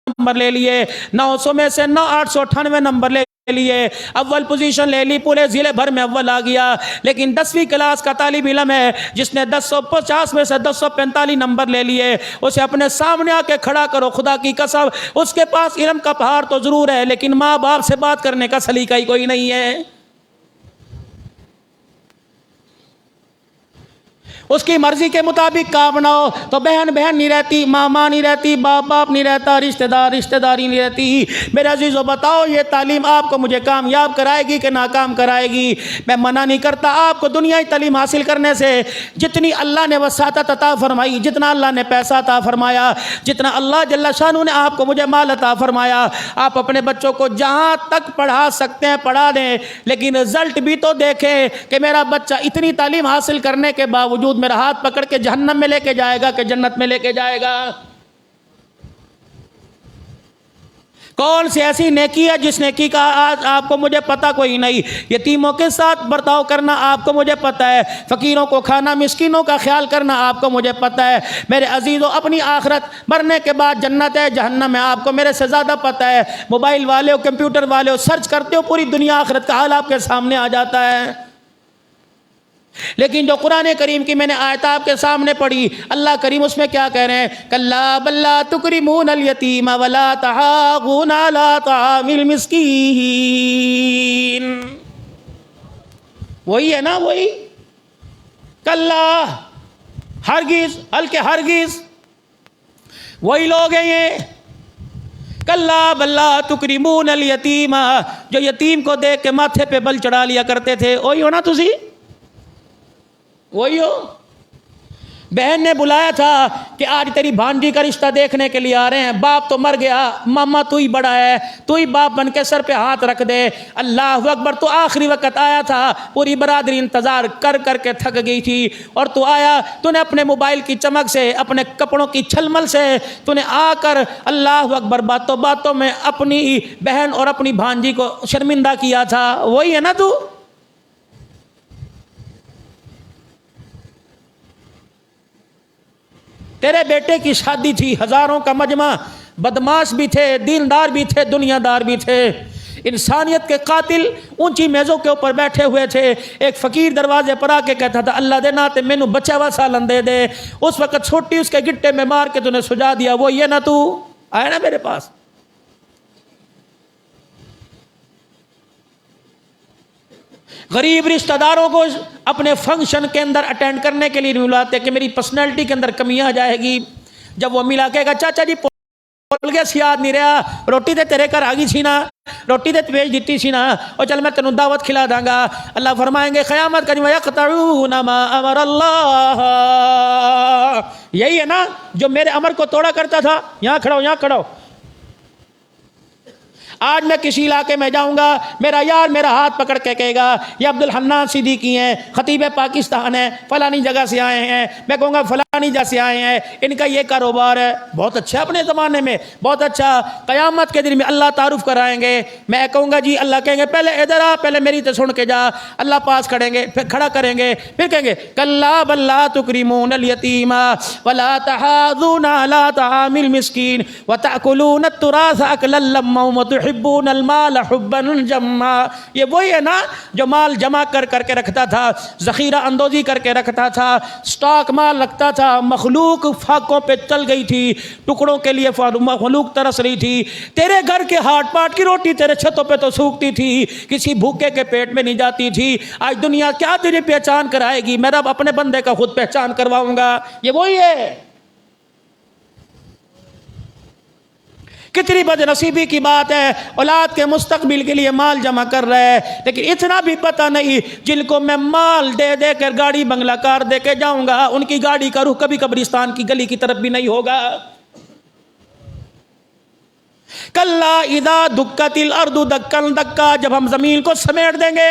نمبر لے لیے، 900 میں سے 898 نمبر لے لیے، اول پوزیشن لے لی، پورے ضلع بھر میں اول آ گیا۔ لیکن 10ویں کلاس کا طالب علم ہے جس نے 1050 میں سے 1045 نمبر لے لیے، اسے اپنے سامنے آ کے کھڑا کرو، خدا کی قسم اس کے پاس علم کا پہاڑ تو ضرور ہے لیکن ماں باپ سے بات کرنے کا سلیقہ ہی کوئی نہیں ہے۔ اس کی مرضی کے مطابق کام نہ ہو تو بہن بہن نہیں رہتی، ماں ماں نہیں رہتی، باپ باپ نہیں رہتا، رشتہ داری نہیں رہتی۔ میرے عزیزو بتاؤ یہ تعلیم آپ کو مجھے کامیاب کرائے گی کہ ناکام کرائے گی؟ میں منع نہیں کرتا آپ کو دنیائی تعلیم حاصل کرنے سے، جتنی اللہ نے وسعت عطا فرمائی، جتنا اللہ نے پیسہ عطا فرمایا، جتنا اللہ جل شانہ نے آپ کو مجھے مال عطا فرمایا، آپ اپنے بچوں کو جہاں تک پڑھا سکتے ہیں پڑھا دیں، لیکن رزلٹ بھی تو دیکھیں کہ میرا بچہ اتنی تعلیم حاصل کرنے کے باوجود میرا ہاتھ پکڑ کے جہنم میں لے کے جائے گا کہ جنت میں لے کے جائے گا؟ کون سی ایسی نیکی ہے جس نیکی کا آج آپ کو مجھے پتا کوئی نہیں؟ یتیموں کے ساتھ برتاؤ کرنا آپ کو مجھے پتا ہے، فقیروں کو کھانا، مسکینوں کا خیال کرنا آپ کو مجھے پتا ہے۔ میرے عزیزو اپنی آخرت مرنے کے بعد جنت ہے جہنم ہے آپ کو میرے سے زیادہ پتا ہے۔ موبائل والے ہو، کمپیوٹر والے ہو، سرچ کرتے ہو، پوری دنیا آخرت کا حال آپ کے سامنے آ جاتا ہے۔ لیکن جو قرآن کریم کی میں نے آیت آپ کے سامنے پڑھی، اللہ کریم اس میں کیا کہہ رہے ہیں؟ کلا بل لا تکرمون الیتیم ولا تحاضون علی طعام المسکین. وہی ہے نا، وہی کلا، ہرگز، ہلکے ہرگز، وہی لوگ ہیں یہ. کلا بل لا تکرمون الیتیم، جو یتیم کو دیکھ کے ماتھے پہ بل چڑھا لیا کرتے تھے. وہی ہو نا تسی، وہی ہو. بہن نے بلایا تھا کہ آج تیری بھانجی کا رشتہ دیکھنے کے لیے آ رہے ہیں. باپ تو مر گیا، ماما تو ہی بڑا ہے، تو ہی باپ بن کے سر پہ ہاتھ رکھ دے. اللہ اکبر. تو آخری وقت آیا تھا، پوری برادری انتظار کر کر کے تھک گئی تھی، اور تو آیا. تو نے اپنے موبائل کی چمک سے، اپنے کپڑوں کی چھلمل سے تو نے آ کر اللہ اکبر باتوں باتوں میں اپنی بہن اور اپنی بھانجی کو شرمندہ کیا تھا. وہی ہے نا تو. تیرے بیٹے کی شادی تھی، ہزاروں کا مجمع، بدماش بھی تھے، دیندار بھی تھے، دنیا دار بھی تھے. انسانیت کے قاتل اونچی میزوں کے اوپر بیٹھے ہوئے تھے. ایک فقیر دروازے پر آ کے کہتا تھا اللہ دے ناتے مینوں بچہ وا سالن دے دے. اس وقت چھوٹی اس کے گٹے میں مار کے تو نے سجا دیا. وہ یہ نہ تو آیا نا میرے پاس. غریب رشتہ داروں کو اپنے فنکشن کے اندر اٹینڈ کرنے کے لیے نہیں بلاتے کہ میری پرسنالٹی کے اندر کمی آ جائے گی. جب وہ ملا کہے گا چاچا جی بول گیا یاد نہیں رہا، روٹی تے تیرے گھر آ گئی سی نا، روٹی تے بھیج دیتی سی نا، اور چل میں تینوں دعوت کھلا داں گا. اللہ فرمائیں گے قیامت کا یقطعون ما امر اللہ. یہی ہے نا جو میرے امر کو توڑا کرتا تھا. یہاں کھڑا ہو، یہاں کھڑا ہو. آج میں کسی علاقے میں جاؤں گا، میرا یار میرا ہاتھ پکڑ کے کہے گا یہ عبد الحنان صدیقی ہیں، خطیب پاکستان ہیں، فلانی جگہ سے آئے ہیں. میں کہوں گا فلانی جگہ سے آئے ہیں، ان کا یہ کاروبار ہے. بہت اچھا، اپنے زمانے میں بہت اچھا. قیامت کے دن میں اللہ تعارف کرائیں گے. میں کہوں گا جی، اللہ کہیں گے پہلے ادھر آ، پہلے میری تو سن کے جا. اللہ پاس کھڑیں گے، پھر کھڑا کریں گے، پھر کہیں گے کلا بل لا تکرمون الیتیم ولا تحاضون علی طعام المسکین وتأکلون التراث اکلا لما وتحبون المال حبا جما. یہ وہی ہے نا جو مال جمع کر کر کے رکھتا تھا، ذخیرہ اندوزی کر کے رکھتا تھا، سٹاک مال رکھتا تھا. مخلوق فاقوں پہ چل گئی تھی، ٹکڑوں کے لیے مخلوق ترس رہی تھی. تیرے گھر کے ہاٹ پاٹ کی روٹی تیرے چھتوں پہ تو سوکھتی تھی، کسی بھوکے کے پیٹ میں نہیں جاتی تھی. آج دنیا کیا تیری پہچان کرائے گی؟ میں رب اپنے بندے کا خود پہچان کرواؤں گا. یہ وہی ہے. کتنی بد نصیبی کی بات ہے، اولاد کے مستقبل کے لیے مال جمع کر رہے ہیں، لیکن اتنا بھی پتہ نہیں جن کو میں مال دے دے کر گاڑی بنگلہ کار دے کے جاؤں گا، ان کی گاڑی کا رخ کبھی قبرستان کی گلی کی طرف بھی نہیں ہوگا. کلا اذا دکت الارض دکا دکا. جب ہم زمین کو سمیٹ دیں گے،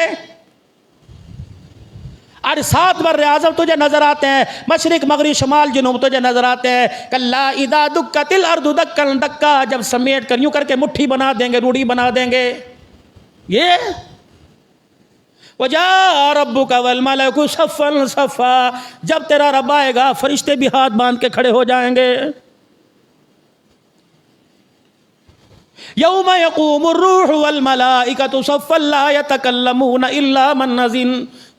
آج 7 بر اعظم تجھے نظر آتے ہیں، مشرق مغرب شمال جنوب تجھے نظر آتے ہیں. کلا اذا دکت الارض دکا دکا. جب سمیٹ کر یوں کر کے مٹھی بنا دیں گے، روڑی بنا دیں گے. یہ وجاء ربک والملک صفا صفا. جب تیرا رب آئے گا فرشتے بھی ہاتھ باندھ کے کھڑے ہو جائیں گے. یوم یقوم الروح والملائکۃ صفا لا یتکلمون الا من اذن.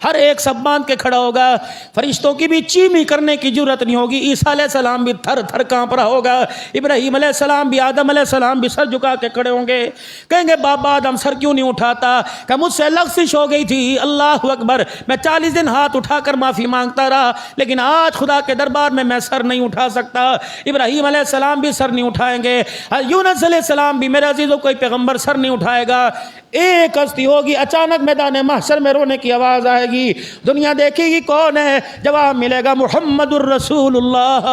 ہر ایک سب باندھ کے کھڑا ہوگا، فرشتوں کی بھی چیمی کرنے کی ضرورت نہیں ہوگی. عیسیٰ علیہ السلام بھی تھر تھر کانپ رہا ہوگا، ابراہیم علیہ السلام بھی، آدم علیہ السلام بھی سر جھکا کے کھڑے ہوں گے. کہیں گے بابا آدم سر کیوں نہیں اٹھاتا؟ کہ مجھ سے لغزش ہو گئی تھی. اللہ اکبر. میں 40 دن ہاتھ اٹھا کر معافی مانگتا رہا، لیکن آج خدا کے دربار میں سر نہیں اٹھا سکتا. ابراہیم علیہ السلام بھی سر نہیں اٹھائیں گے، یونس علیہ السلام بھی، میرے عزیزوں کوئی پیغمبر سر نہیں اٹھائے گا. ایک ہستی ہوگی، اچانک میدان محشر میں رونے کی آواز آئے گی. دنیا دیکھے گی کون ہے؟ جواب ملے گا محمد الرسول اللہ.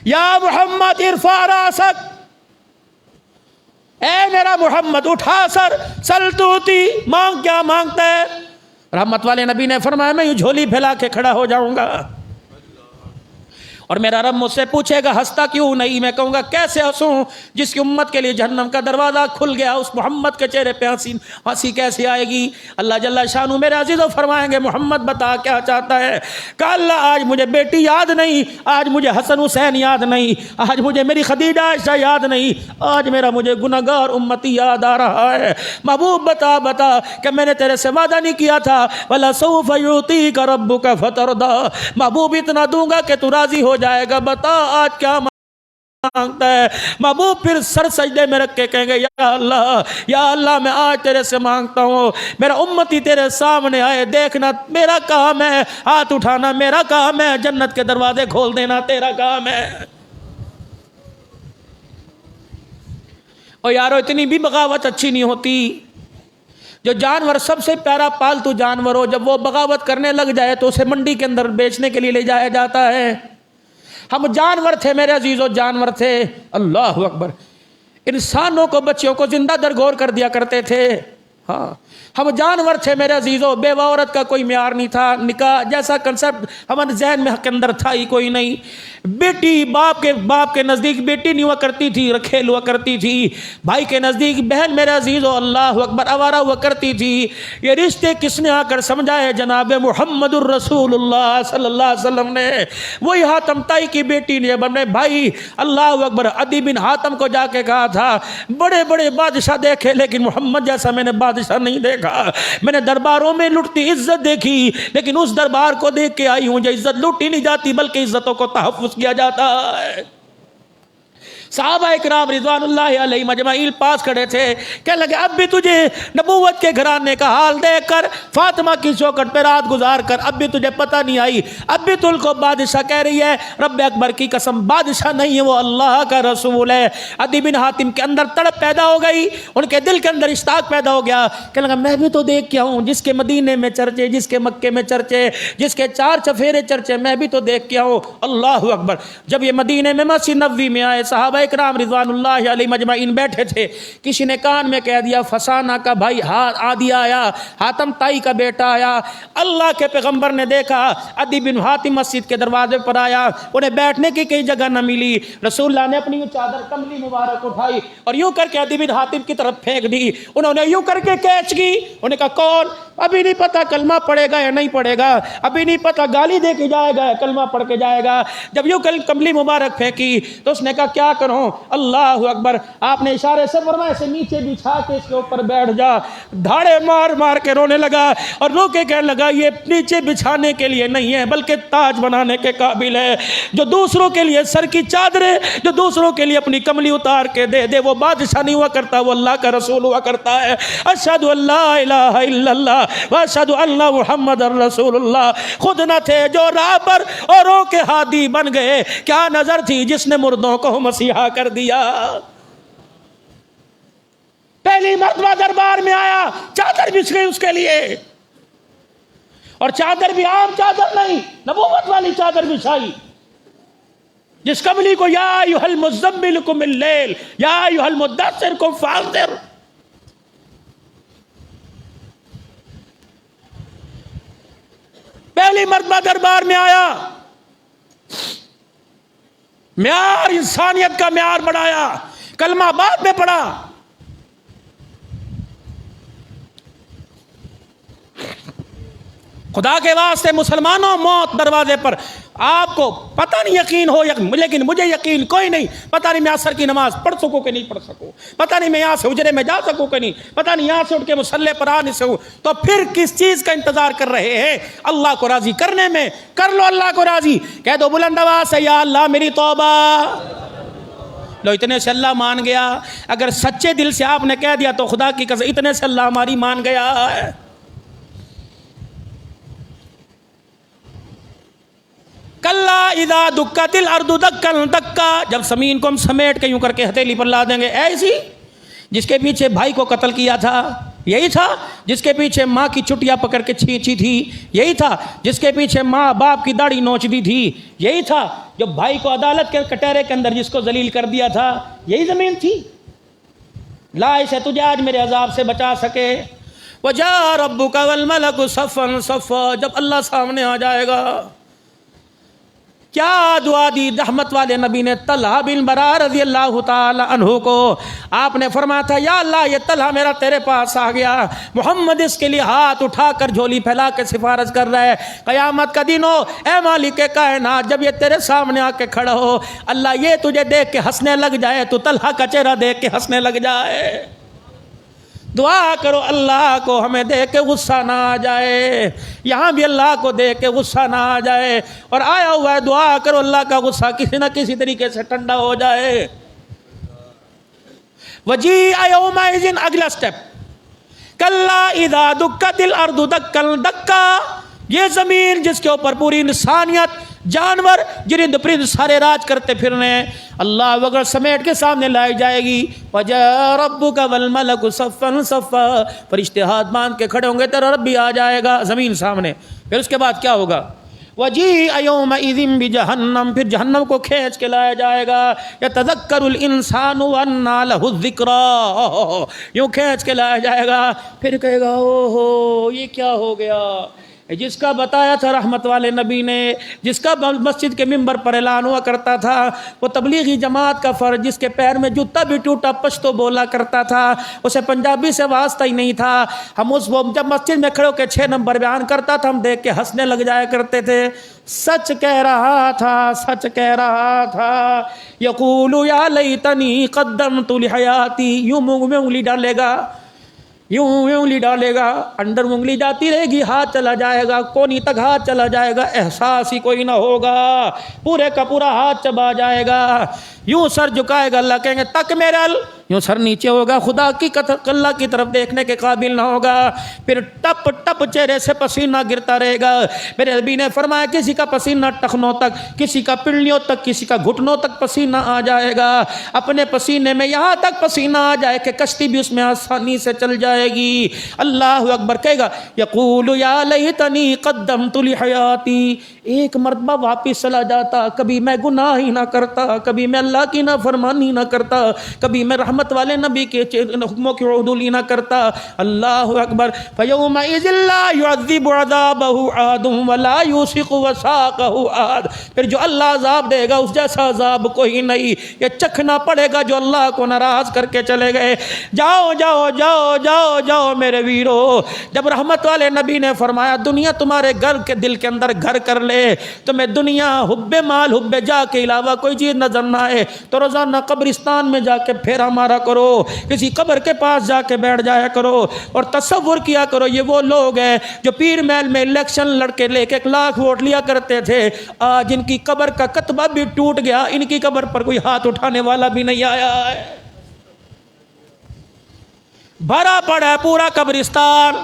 یا محمد ارفع راسک. اے میرا محمد اٹھا سر. سل توتی. مانگ کیا مانگتا ہے؟ رحمت والے نبی نے فرمایا میں یہ جھولی پھیلا کے کھڑا ہو جاؤں گا. اور میرا رب مجھ سے پوچھے گا ہنستا کیوں نہیں؟ میں کہوں گا کیسے ہنسوں جس کی امت کے لیے جہنم کا دروازہ کھل گیا، اس محمد کے چہرے پہ ہنسی کیسے آئے گی؟ اللہ جل شانہ میرے عزیزوں فرمائیں گے محمد بتا کیا چاہتا ہے؟ کہ اللہ آج مجھے بیٹی یاد نہیں، آج مجھے حسن حسین یاد نہیں، آج مجھے میری خدیجہ عائشہ یاد نہیں، آج مجھے گنہگار امتی یاد آ رہا ہے۔ محبوب بتا کہ میں نے تیرے سے وعدہ نہیں کیا تھا وَلَسَوْفَ يُعْطِيكَ رَبُّكَ فَتَرْضَىٰ، محبوب اتنا دوں گا کہ تو راضی ہو جائے گا، بتا آج کیا مانگتا ہے؟ محبوب پھر سر سجدے میں رکھ کے کہیں گے یا اللہ میں آج تیرے سے مانگتا ہوں میرا امتی تیرے سامنے آئے، دیکھنا میرا کام ہے، ہاتھ اٹھانا میرا کام ہے، جنت کے دروازے کھول دینا تیرا کام ہے۔ اور یارو اتنی بھی بغاوت اچھی نہیں ہوتی۔ جو جانور سب سے پیارا پالتو جانور ہو، جب وہ بغاوت کرنے لگ جائے تو اسے منڈی کے اندر بیچنے کے لیے لے جایا جاتا ہے۔ ہم جانور تھے میرے عزیزو، جانور تھے، اللہ اکبر، انسانوں کو بچیوں کو زندہ درگور کر دیا کرتے تھے۔ ہاں ہم جانور تھے میرے عزیزو، بیوہ عورت کا کوئی معیار نہیں تھا، نکاح جیسا کنسپٹ ہمارے ذہن میں کے اندر تھا ہی کوئی نہیں۔ بیٹی باپ کے نزدیک بیٹی نہیں ہوا کرتی تھی، رکھیل ہوا کرتی تھی، بھائی کے نزدیک بہن میرے عزیزو اللہ اکبر آوارہ ہوا کرتی تھی۔ یہ رشتے کس نے آ کر سمجھائے؟ جناب محمد الرسول اللہ صلی اللہ علیہ وسلم نے۔ وہی حاتم طائی کی بیٹی نے اپنے بھائی اللہ اکبر عدی بن حاتم کو جا کے کہا تھا بڑے بڑے بادشاہ دیکھے لیکن محمد جیسا میں نے بادشاہ نہیں دیکھا، میں نے درباروں میں لٹتی عزت دیکھی لیکن اس دربار کو دیکھ کے آئی ہوں جو عزت لوٹی نہیں جاتی بلکہ عزتوں کو تحفظ کیا جاتا ہے۔ صحابہ اکرام رضوان اللہ علیہ مجمعین پاس کھڑے تھے، کہنے لگے اب بھی تجھے نبوت کے گھرانے کا حال دیکھ کر، فاطمہ کی چوکھٹ پہ رات گزار کر اب بھی تجھے پتہ نہیں آئی، اب بھی تل کو بادشاہ کہہ رہی ہے؟ رب اکبر کی قسم بادشاہ نہیں ہے، وہ اللہ کا رسول ہے۔ عدی بن حاتم کے اندر تڑپ پیدا ہو گئی، ان کے دل کے اندر اشتیاق پیدا ہو گیا، کہنے لگا میں بھی تو دیکھ کے آؤں، جس کے مدینے میں چرچے، جس کے مکے میں چرچے، جس کے چار چفیرے چرچے، میں بھی تو دیکھ کے آؤں۔ اللہ اکبر، جب یہ مدینے میں مسجد نبوی میں آئے، صحابہ اکرام رضوان اللہ علیہ مجمعین بیٹھے تھے، کسی نے کان میں کہہ دیا فسانہ کا بھائی عادی آیا، حاتم طائی کا بیٹا آیا۔ اللہ کے پیغمبر نے دیکھا عدی بن حاتم مسجد کے دروازے پر آیا، انہیں بیٹھنے کی کئی جگہ نہ ملی، رسول اللہ نے اپنی چادر کملی مبارک اٹھائی اور یوں کر کے عدی بن حاتم کی طرف پھینک دی، انہوں نے یوں کر کے کیچ کی، انہوں نے کہا کون؟ ابھی نہیں پتا کلمہ پڑھے گا یا نہیں پڑھے گا، ابھی نہیں پتا گالی دے کے جائے گا یا کلمہ پڑھ کے جائے گا۔ جب یوں کملی مبارک پھینکی تو اس نے کہا کیا کروں؟ اللہ اکبر، آپ نے اشارے سے فرمایا اسے نیچے بچھا کے اس کے اوپر بیٹھ جا۔ دھاڑے مار مار کے رونے لگا اور رو کے کہنے لگا یہ نیچے بچھانے کے لیے نہیں ہے بلکہ تاج بنانے کے قابل ہے۔ جو دوسروں کے لیے سر کی چادریں، جو دوسروں کے لیے اپنی کملی اتار کے دے دے، وہ بادشاہ نہیں ہوا کرتا، وہ اللہ کا رسول ہوا کرتا ہے۔ اشہد ان لا الہ الا اللہ واشہد ان محمد رسول اللہ۔ خود نہ تھے جو راہ پر اوروں کے ہادی بن گئے، کیا نظر تھی جس نے مردوں کو مسیحا کر دیا۔ پہلی مرتبہ دربار میں آیا، چادر بچھ گئی اس کے لیے، اور چادر بھی عام چادر نہیں، نبوت والی چادر بچھائی، جس کملی کو یا ایھا المزمل قم اللیل یا ایھا المدثر قم فانذر۔ پہلی مرتبہ دربار میں آیا، معیار انسانیت کا معیار بڑھایا، کلمہ بعد میں پڑھا۔ خدا کے واسطے مسلمانوں، موت دروازے پر، آپ کو پتہ نہیں یقین ہو لیکن مجھے یقین کوئی نہیں، پتہ نہیں میں عصر کی نماز پڑھ سکوں کہ نہیں پڑھ سکوں، پتہ نہیں میں یہاں سے حجرے میں جا سکوں کہ نہیں، پتہ نہیں یہاں سے اٹھ کے مصلے پر آ نہیں سکوں، تو پھر کس چیز کا انتظار کر رہے ہیں؟ اللہ کو راضی کرنے میں کر لو اللہ کو راضی، کہہ دو بلند آواز سے یا اللہ میری توبہ۔ لو اتنے سے اللہ مان گیا۔ اگر سچے دل سے آپ نے کہہ دیا تو خدا کی قسم اتنے سے اللہ ہماری مان گیا ہے۔ کلا اذا دکت الارض دکا دکا، جب زمین کو ہم سمیٹ کے یوں کر کے ہتھیلی پر لا دیں گے، ایسی جس کے پیچھے بھائی کو قتل کیا تھا یہی تھا، جس کے پیچھے ماں کی چٹیا پکڑ کے چھینچی تھی یہی تھا، جس کے پیچھے ماں باپ کی داڑھی نوچ دی تھی یہی تھا، جو بھائی کو عدالت کے کٹہرے کے اندر جس کو ذلیل کر دیا تھا یہی زمین تھی۔ لا اسے تجھے آج میرے عذاب سے بچا سکے۔ وجاء ربک والملک صفا صفا، جب اللہ سامنے آ جائے گا کیا دعا دی رحمت والے نبی نے طلحہ بن برا رضی اللہ تعالی عنہ کو. آپ نے فرمایا تھا یا اللہ یہ طلحہ میرا تیرے پاس آ گیا, محمد اس کے لیے ہاتھ اٹھا کر جھولی پھیلا کے سفارش کر رہا ہے, قیامت کا دن ہو اے مالک کائنات جب یہ تیرے سامنے آ کے کھڑا ہو, اللہ یہ تجھے دیکھ کے ہنسنے لگ جائے, تو طلحہ کا چہرہ دیکھ کے ہنسنے لگ جائے. دعا کرو اللہ کو ہمیں دیکھ کے غصہ نہ آ جائے, یہاں بھی اللہ کو دیکھ کے غصہ نہ آ جائے, اور آیا ہوا ہے دعا کرو اللہ کا غصہ کسی نہ کسی طریقے سے ٹھنڈا ہو جائے. وجیء یومئذ اگلا سٹیپ, کلا اذا دکت الارض دکا دکا, یہ زمین جس کے اوپر پوری انسانیت, جانور, جرند پرند سارے راج کرتے پھر رہے ہیں, اللہ وغیرہ سمیٹ کے سامنے لائی جائے گی. وجاء ربک والملک صفا صفا, فرشتے ہاتھ باندھ کے کھڑے ہوں گے, تیرا رب بھی آ جائے گا زمین سامنے. پھر اس کے بعد کیا ہوگا؟ وجیء یومئذ بجہنم, پھر جہنم کو کھینچ کے لایا جائے گا. یتذکر الانسان وانى له الذکریٰ, یوں کھینچ کے لایا جائے گا, پھر کہے گا او ہو یہ کیا ہو گیا. جس کا بتایا تھا رحمت والے نبی نے, جس کا مسجد کے ممبر پر اعلان ہوا کرتا تھا, وہ تبلیغی جماعت کا فرد جس کے پیر میں جوتا بھی ٹوٹا پشتو بولا کرتا تھا, اسے پنجابی سے واسطہ ہی نہیں تھا. ہم اس وہ جب مسجد میں کھڑے ہو کے 6 نمبر بیان کرتا تھا, ہم دیکھ کے ہنسنے لگ جایا کرتے تھے. سچ کہہ رہا تھا, سچ کہہ رہا تھا. یقول یا لیتنی قدمت لحیاتی, یوں منہ میں انگلی ڈالے گا, یوں انگلی ڈالے گا, اندر انگلی جاتی رہے گی, ہاتھ چلا جائے گا, کونی تک ہاتھ چلا جائے گا, احساس ہی کوئی نہ ہوگا, پورے کا پورا ہاتھ چبا جائے گا. یوں سر جھکائے گا, اللہ کہیں گے تک میرل, یوں سر نیچے ہوگا, خدا کی اللہ کی طرف دیکھنے کے قابل نہ ہوگا. پھر ٹپ ٹپ چہرے سے پسینہ گرتا رہے گا. میرے نبی نے فرمایا کسی کا پسینہ ٹخنوں تک, کسی کا پنڈلیوں تک, کسی کا گھٹنوں تک پسینہ آ جائے گا. اپنے پسینے میں یہاں تک پسینہ آ جائے کہ کشتی بھی اس میں آسانی سے چل جائے گی. اللہ اکبر کہے گا, یقول یا لیتنی قدمت لحیاتی, ایک مرتبہ واپس چلا جاتا, کبھی میں گناہ ہی نہ کرتا, کبھی میں اللہ کی نافرمانی نہ کرتا, کبھی میں رحمت والے نبی کے حکموں کی عدولی نہ کرتا. اللہ اکبر. فیومئذ لا یعذب عذابہ احد ولا یوثق وثاقہ احد, پھر جو اللہ عذاب دے گا اس جیسا عذاب کوئی نہیں, یہ چکھنا پڑے گا جو اللہ کو ناراض کر کے چلے گئے. جاؤ جاؤ جاؤ جاؤ جاؤ میرے ویرو. جب رحمت والے نبی نے فرمایا دنیا تمہارے گھر کے دل کے اندر گھر کر لے, تمہیں دنیا حب مال حب جا کے علاوہ کوئی چیز نظر نہ آئے, تو روزانہ قبرستان میں جا کے پھیرا مارا کرو, کسی قبر کے پاس جا کے بیٹھ جایا کرو, اور تصور کیا کرو یہ وہ لوگ ہیں جو پیر محل میں الیکشن لڑ کے لے کے 1 لاکھ ووٹ لیا کرتے تھے, آج ان کی قبر کا کتبہ بھی ٹوٹ گیا, ان کی قبر پر کوئی ہاتھ اٹھانے والا بھی نہیں آیا ہے. بھرا پڑا ہے پورا قبرستان.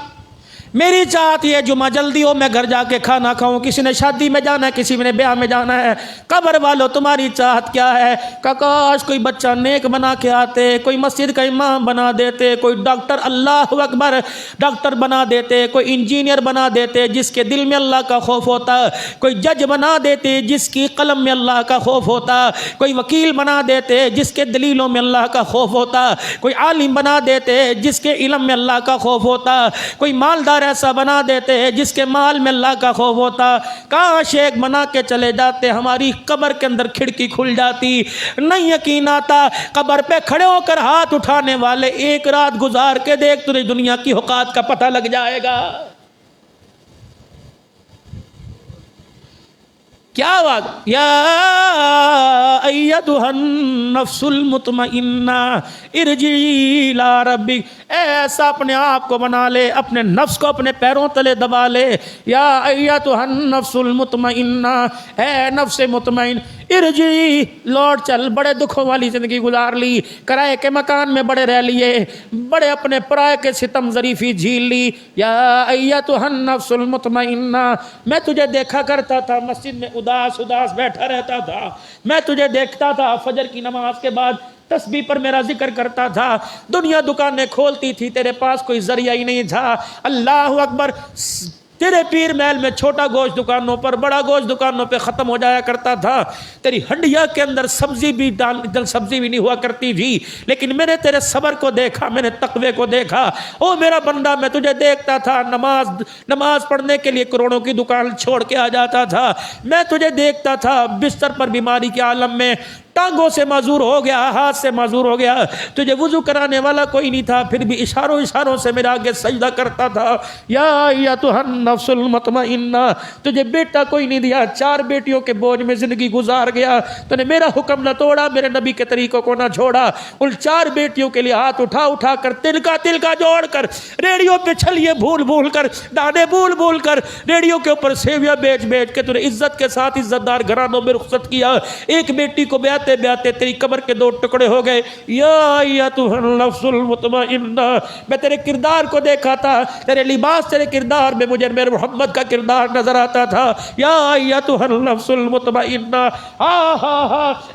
میری چاہت یہ جمعہ جلدی ہو, میں گھر جا کے کھانا کھاؤں. کسی نے شادی میں جانا ہے, کسی نے بیاہ میں جانا ہے. قبر والو تمہاری چاہت کیا ہے؟ کاش کوئی بچہ نیک بنا کے آتے, کوئی مسجد کا امام بنا دیتے, کوئی ڈاکٹر, اللہ اکبر, ڈاکٹر بنا دیتے, کوئی انجینئر بنا دیتے جس کے دل میں اللہ کا خوف ہوتا, کوئی جج بنا دیتے جس کی قلم میں اللہ کا خوف ہوتا, کوئی وکیل بنا دیتے جس کے دلیلوں میں اللہ کا خوف ہوتا, کوئی عالم بنا دیتے جس کے علم میں اللہ کا خوف ہوتا, کوئی مالدار ایسا بنا دیتے جس کے مال میں اللہ کا خوف ہوتا. کاش ایک بنا کے چلے جاتے, ہماری قبر کے اندر کھڑکی کھل جاتی. نہیں یقین آتا, قبر پہ کھڑے ہو کر ہاتھ اٹھانے والے ایک رات گزار کے دیکھ, تجھے دنیا کی اوقات کا پتہ لگ جائے گا. کیا بات. یا ایتھا النفس المطمئنہ ارجعی الی ربک, ایسا اپنے آپ کو بنا لے, اپنے نفس کو اپنے پیروں تلے دبا لے. یا ایتھا النفس المطمئنہ, اے نفس مطمئن, ارجعی, لوٹ چل. بڑے دکھوں والی زندگی گزار لی, کرائے کے مکان میں بڑے رہ لیے, بڑے اپنے پرائے کے ستم ظریفی جھیل لی. یا ایتھا النفس المطمئنہ, میں تجھے دیکھا کرتا تھا مسجد میں اداس اداس بیٹھا رہتا تھا, میں تجھے دیکھتا تھا فجر کی نماز کے بعد تسبیح پر میرا ذکر کرتا تھا, دنیا دکانیں کھولتی تھی, تیرے پاس کوئی ذریعہ ہی نہیں تھا. اللہ اکبر. تیرے پیر محل میں چھوٹا گوشت دکانوں پر، بڑا گوشت دکانوں پہ ختم ہو جایا کرتا تھا، تیری ہڈیاں کے اندر سبزی بھی نہیں ہوا کرتی تھی، لیکن میں نے تیرے صبر کو دیکھا، میں نے تقوی کو دیکھا۔ او میرا بندہ، میں تجھے دیکھتا تھا نماز پڑھنے کے لیے کروڑوں کی دکان چھوڑ کے آ جاتا تھا، میں تجھے دیکھتا تھا بستر پر بیماری کے عالم میں، ٹانگوں سے معذور ہو گیا، ہاتھ سے معذور ہو گیا، تجھے وضو کرانے والا کوئی نہیں تھا، پھر بھی اشاروں سے میرے آگے سجدہ کرتا تھا۔ یا ایتھا النفس المطمئنہ، تجھے بیٹا کوئی نہیں دیا، 4 بیٹیوں کے بوجھ میں زندگی گزار گیا، تو نے میرا حکم نہ توڑا، میرے نبی کے طریقوں کو نہ چھوڑا، ان 4 بیٹیوں کے لیے ہاتھ اٹھا کر تلکا جوڑ کر ریڈیو پہ چھلیے بھول کر دانے بھول کر ریڈیو کے اوپر سیویاں بیچ کے تو نے عزت کے ساتھ عزت دار گھرانوں میں رخصت کیا۔ ایک بیٹی کو بیعتے تیری قبر کے 2 ٹکڑے ہو گئے۔ یا ایتھا النفس المطمئنہ، میں تیرے کردار کو دیکھا تھا، تیرے لباس، تیرے کردار میں مجھے میرے محمد کا کردار نظر آتا تھا۔ یا ایتھا النفس المطمئنہ،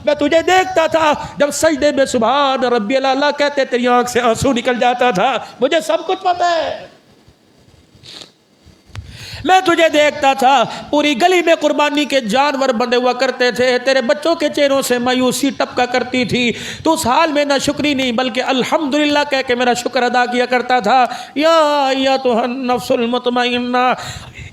میں تجھے دیکھتا تھا جب سجدے میں سبحان ربی الاعلیٰ کہتے تیری آنکھ سے آنسو نکل جاتا تھا، مجھے سب کچھ پتہ ہے۔ میں تجھے دیکھتا تھا، پوری گلی میں قربانی کے جانور بندے ہوا کرتے تھے، تیرے بچوں کے چہروں سے مایوسی ٹپکا کرتی تھی، تو اس حال میں نہ شکری نہیں بلکہ الحمدللہ کہہ کے میرا شکر ادا کیا کرتا تھا۔ یا ایتھا النفس المطمئنہ،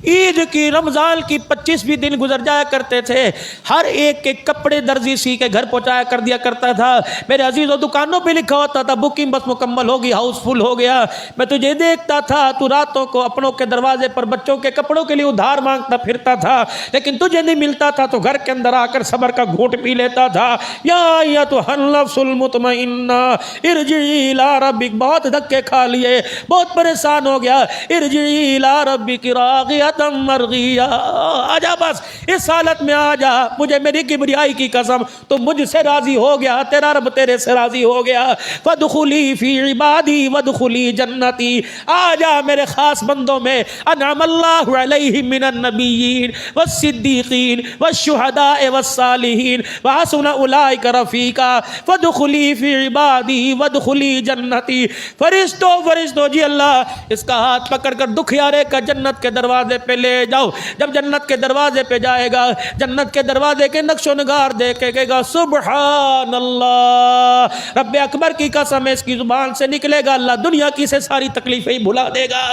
عید کی رمضان کی 25 دن گزر جایا کرتے تھے، ہر ایک کے کپڑے درزی سی کے گھر پہنچایا کر دیا کرتا تھا، میرے عزیزوں دکانوں پہ لکھا ہوتا تھا بکنگ بس مکمل ہوگی، ہاؤس فل ہو گیا۔ میں تجھے دیکھتا تھا، تو راتوں کو اپنوں کے دروازے پر بچوں کے کپڑوں کے لیے ادھار مانگتا پھرتا تھا، لیکن تجھے نہیں ملتا تھا تو گھر کے اندر آ کر صبر کا گھونٹ پی لیتا تھا۔ یا ایتھا النفس المطمئنہ ارجعی الی ربک، بہت دھکے کھا لیے، بہت پریشان ہو گیا، ارجعی الی ربک راغیہ مرغیہ، آجا بس اس حالت میں آجا، مجھے میری کبریائی کی قسم تو مجھ سے راضی ہو گیا، تیرا رب تیرے سے راضی ہو گیا۔ فادخلی فی عبادی وادخلی جنتی، آجا میرے خاص بندوں میں، انعم اللہ علیہم من النبیین والصدیقین والشہداء والصالحین وحسن اولئک رفیقا، فادخلی فی عبادی وادخلی جنتی۔ فرشتوں جی اللہ اس کا ہاتھ پکڑ کر دکھیارے کا جنت کے دروازے پہ لے جاؤ، جب جنت کے دروازے پہ جائے گا، جنت کے دروازے کے نقش و نگار دیکھے گا، سبحان اللہ، رب اکبر کی قسم اس کی زبان سے نکلے گا، اللہ دنیا کی سے ساری تکلیفیں ہی بھلا دے گا۔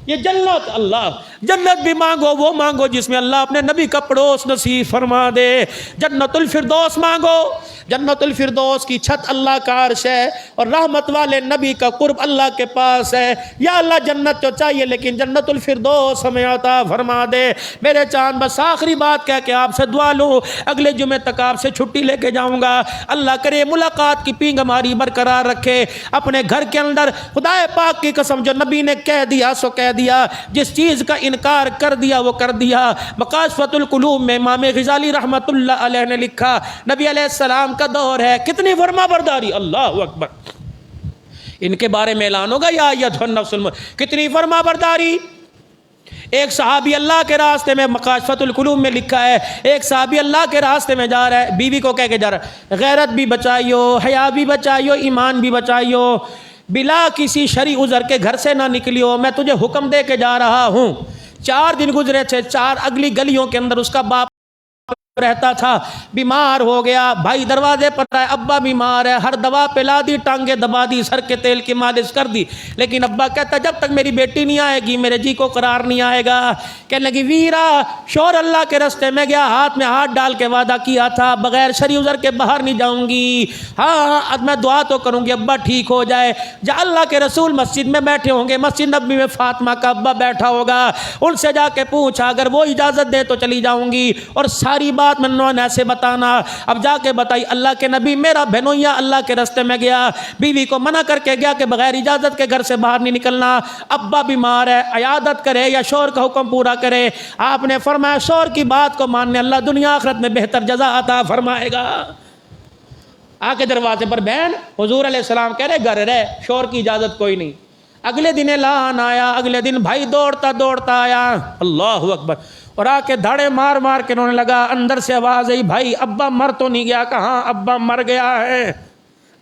یہ جنت، اللہ جنت بھی مانگو، وہ مانگو جس میں اللہ اپنے نبی کا پڑوس نصیب فرما دے۔ جنت الفردوس مانگو، جنت الفردوس کی چھت اللہ کا عرش ہے اور رحمت والے نبی کا قرب اللہ کے پاس ہے۔ یا اللہ جنت تو چاہیے لیکن جنت الفردوس ہمیں عطا فرما دے۔ میرے چاند بس آخری بات کہہ کے آپ سے دعا لوں، اگلے جمعے تک آپ سے چھٹی لے کے جاؤں گا، اللہ کرے ملاقات کی پینگ ہماری برقرار رکھے اپنے گھر کے اندر۔ خدا پاک کی قسم جو نبی نے کہہ دیا سو کہہ دیا، جس چیز کا انکار کر دیا وہ کر دیا۔ مقاصفۃ القلوب میں امام غزالی رحمۃ اللہ علیہ نے لکھا، نبی علیہ السلام کا دور ہے، کتنی فرما برداری، اللہ اکبر، ان کے بارے میں اعلان ہوگا، یا ایتھا النفس کتنی فرما برداری۔ ایک صحابی اللہ کے راستے میں، مقاصفۃ القلوب میں لکھا ہے، ایک صحابی اللہ کے راستے میں جا رہا ہے، بیوی کو کہہ کے جا رہا ہے غیرت بھی بچائیو، حیا بھی بچائیو، ایمان بھی بچائیو، بلا کسی شرعی عذر کے گھر سے نہ نکلیو، میں تجھے حکم دے کے جا رہا ہوں۔ 4 دن گزرے تھے، 4 اگلی گلیوں کے اندر اس کا باپ رہتا تھا، بیمار ہو گیا، بھائی دروازے پر آئے، ابا بیمار ہے، ہر دوا پلا دی، ٹانگیں دبا دی، سر کے تیل کی مالش کر دی، لیکن ابا کہتا جب تک میری بیٹی نہیں آئے گی میرے جی کو قرار نہیں آئے گا۔ کہنے لگی ویرا، شور اللہ کے راستے میں گیا، ہاتھ میں ہاتھ ڈال کے وعدہ کیا تھا بغیر شرعی عذر کے باہر نہیں جاؤں گی، ہاں میں دعا تو کروں گی ابا ٹھیک ہو جائے۔ جب اللہ کے رسول مسجد میں بیٹھے ہوں گے، مسجد نبوی میں فاطمہ کا ابا بیٹھا ہوگا، ان سے جا کے پوچھا اگر وہ اجازت دے تو چلی جاؤں گی، اور ساری بات منوان ایسے بتانا۔ اب جا کے بتائی اللہ کے نبی میرا بہنویا اللہ کے راستے میں گیا، بیوی کو منع کر کے گیا کہ بغیر اجازت کے گھر سے باہر نہیں نکلنا، ابا بیمار ہے، عیادت کرے یا شور کا حکم پورا کرے۔ آپ نے فرمایا شور کی بات کو ماننے اللہ دنیا آخرت میں بہتر جزا عطا فرمائے گا۔ آ کے دروازے پر بہن، حضور علیہ السلام کہہ رہے گھر رہ، شور کی اجازت کوئی نہیں۔ اگلے دن اعلان آیا، اگلے دن بھائی دوڑتا دوڑتا آیا، اللہ اکبر، اور آ کے دھاڑے مار مار کے رونے لگا۔ اندر سے آواز آئی بھائی ابا مر تو نہیں گیا؟ کہاں ابا مر گیا ہے۔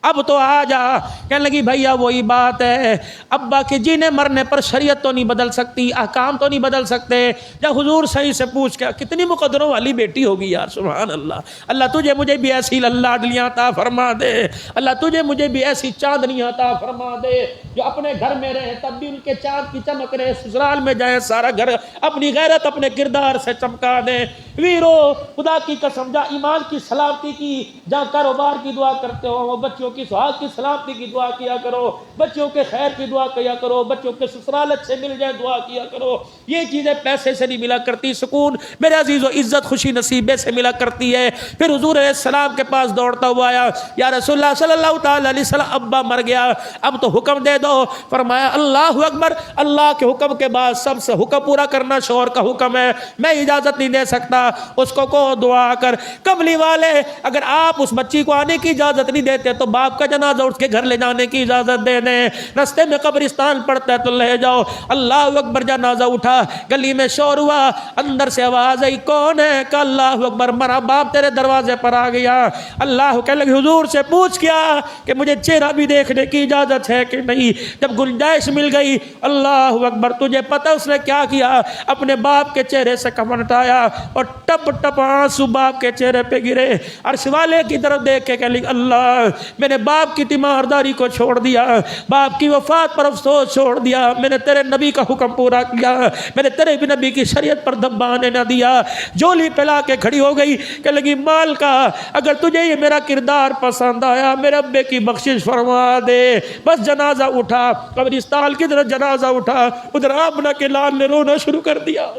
اب تو آ جا. کہنے لگی بھیا وہی بات ہے, ابا کے جینے مرنے پر شریعت تو نہیں بدل سکتی, احکام تو نہیں بدل سکتے. جب حضور صحیح سے پوچھ کے, کتنی مقدروں والی بیٹی ہوگی یار, سبحان اللہ. اللہ تجھے مجھے بھی ایسی لاڈلیاں عطا فرما دے, اللہ تجھے مجھے بھی ایسی چاندنیاں عطا فرما دے جو اپنے گھر میں رہے تب بھی ان کے چاند کی چمک رہے, سسرال میں جائیں سارا گھر اپنی غیرت اپنے کردار سے چمکا دیں. ویرو خدا کی قسم, جہاں ایمان کی سلامتی کی, جہاں کاروبار کی دعا کرتے ہو, وہ بچوں کی سہاگ کی سلامتی کی دعا کیا کرو, بچوں کے خیر کی دعا کیا کرو, بچوں کے سسرال اچھے مل جائے دعا کیا کرو. یہ چیزیں پیسے سے نہیں ملا کرتی, سکون میرے عزیز و عزت خوشی نصیبے سے ملا کرتی ہے. پھر حضور علیہ السلام کے پاس دوڑتا ہوا آیا, یا رسول اللہ صلی اللہ تعالی علیہ وسلم ابا مر گیا, اب تو حکم دے دو. فرمایا اللہ اکبر, اللہ کے حکم کے بعد سب سے حکم پورا کرنا شوہر کا حکم ہے, میں اجازت نہیں دے سکتا. اس کو دعا کر. کملی والے, اگر آپ اس بچی کو آنے کی اجازت نہیں دیتے تو باپ کا جنازہ اٹھ کے گھر لے جانے کی اجازت دے دیں. رستے میں قبرستان پڑتا ہے تو لے جاؤ. اللہ اکبر, جنازہ اٹھا, گلی میں شور ہوا, اندر سے آواز آئی, کون ہے؟ کہ اللہ اکبر, مرا باپ تیرے دروازے پر آ گیا. اللہ کہنے لگے حضور سے پوچھ کیا کہ مجھے چہرہ بھی دیکھنے کی اجازت ہے کہ نہیں. جب گنجائش مل گئی, اللہ اکبر, تجھے پتہ اس نے کیا کیا؟ اپنے باپ کے چہرے سے کفن ہٹایا اور ٹپ ٹپ آنسو باپ کے چہرے پہ گرے. عرش والے کی طرف دیکھ کے کہنے لگے اللہ, میں نے باپ کی تیمارداری کو چھوڑ دیا, باپ کی وفات پر افسوس چھوڑ دیا, میں نے تیرے نبی کا حکم پورا کیا, میں نے تیرے بھی نبی کی شریعت پر دھبا آنے نہ دیا. جولی پھیلا کے کھڑی ہو گئی, کہنے لگی مال کا, اگر تجھے یہ میرا کردار پسند آیا میرے ابے کی بخشش فرما دے. بس جنازہ اٹھا, قبرستان کی طرف جنازہ اٹھا, ادھر آمنہ کے لال نے رونا شروع کر دیا.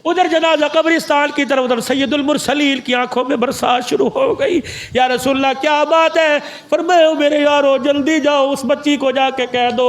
ادھر جنازہ قبرستان کی طرف, ادھر سید المرسلین کی آنکھوں میں برسات شروع ہو گئی. یا رسول اللہ کیا بات ہے؟ فرمایا میرے یارو جلدی جاؤ, اس بچی کو جا کے کہہ دو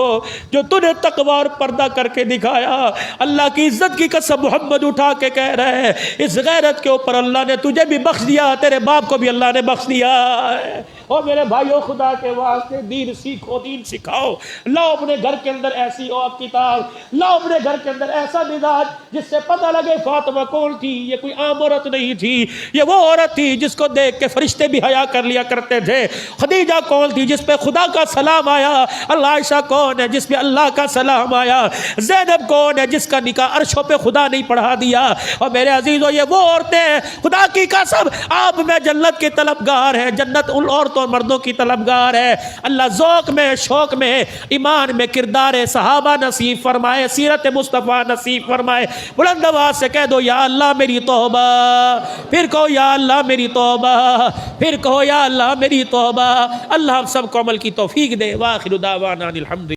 جو تُنے تقوی اور پردہ کر کے دکھایا, اللہ کی عزت کی قسم محمد اٹھا کے کہہ رہے ہیں اس غیرت کے اوپر اللہ نے تجھے بھی بخش دیا, تیرے باپ کو بھی اللہ نے بخش دیا ہے. اور میرے بھائیوں, خدا کے واسطے دین سیکھو, دین سکھاؤ. لاؤ اپنے گھر کے اندر ایسی اور کتاب, لاؤ اپنے گھر کے اندر ایسا مزاج جس سے پتہ لگے فاطمہ کون تھی. یہ کوئی عام عورت نہیں تھی, یہ وہ عورت تھی جس کو دیکھ کے فرشتے بھی حیا کر لیا کرتے تھے. خدیجہ کون تھی جس پہ خدا کا سلام آیا, اللہ عائشہ کون ہے جس پہ اللہ کا سلام آیا, زینب کون ہے جس کا نکاح عرشوں پہ خدا نہیں پڑھا دیا. اور میرے عزیزو, یہ وہ عورتیں ہیں خدا کی قسم آپ میں جنت کے طلبگار ہیں, جنت ان عورتوں اور مردوں کی طلبگار ہے. اللہ ذوق میں, شوق میں, ایمان میں کردار صحابہ نصیب فرمائے, سیرت مصطفیٰ نصیب فرمائے. بلند آواز سے کہہ دو یا اللہ میری توبہ, پھر کہو یا اللہ میری توبہ, پھر کہو یا اللہ میری توبہ. اللہ ہم سب کو عمل کی توفیق دے. واخر دعوانا الحمد.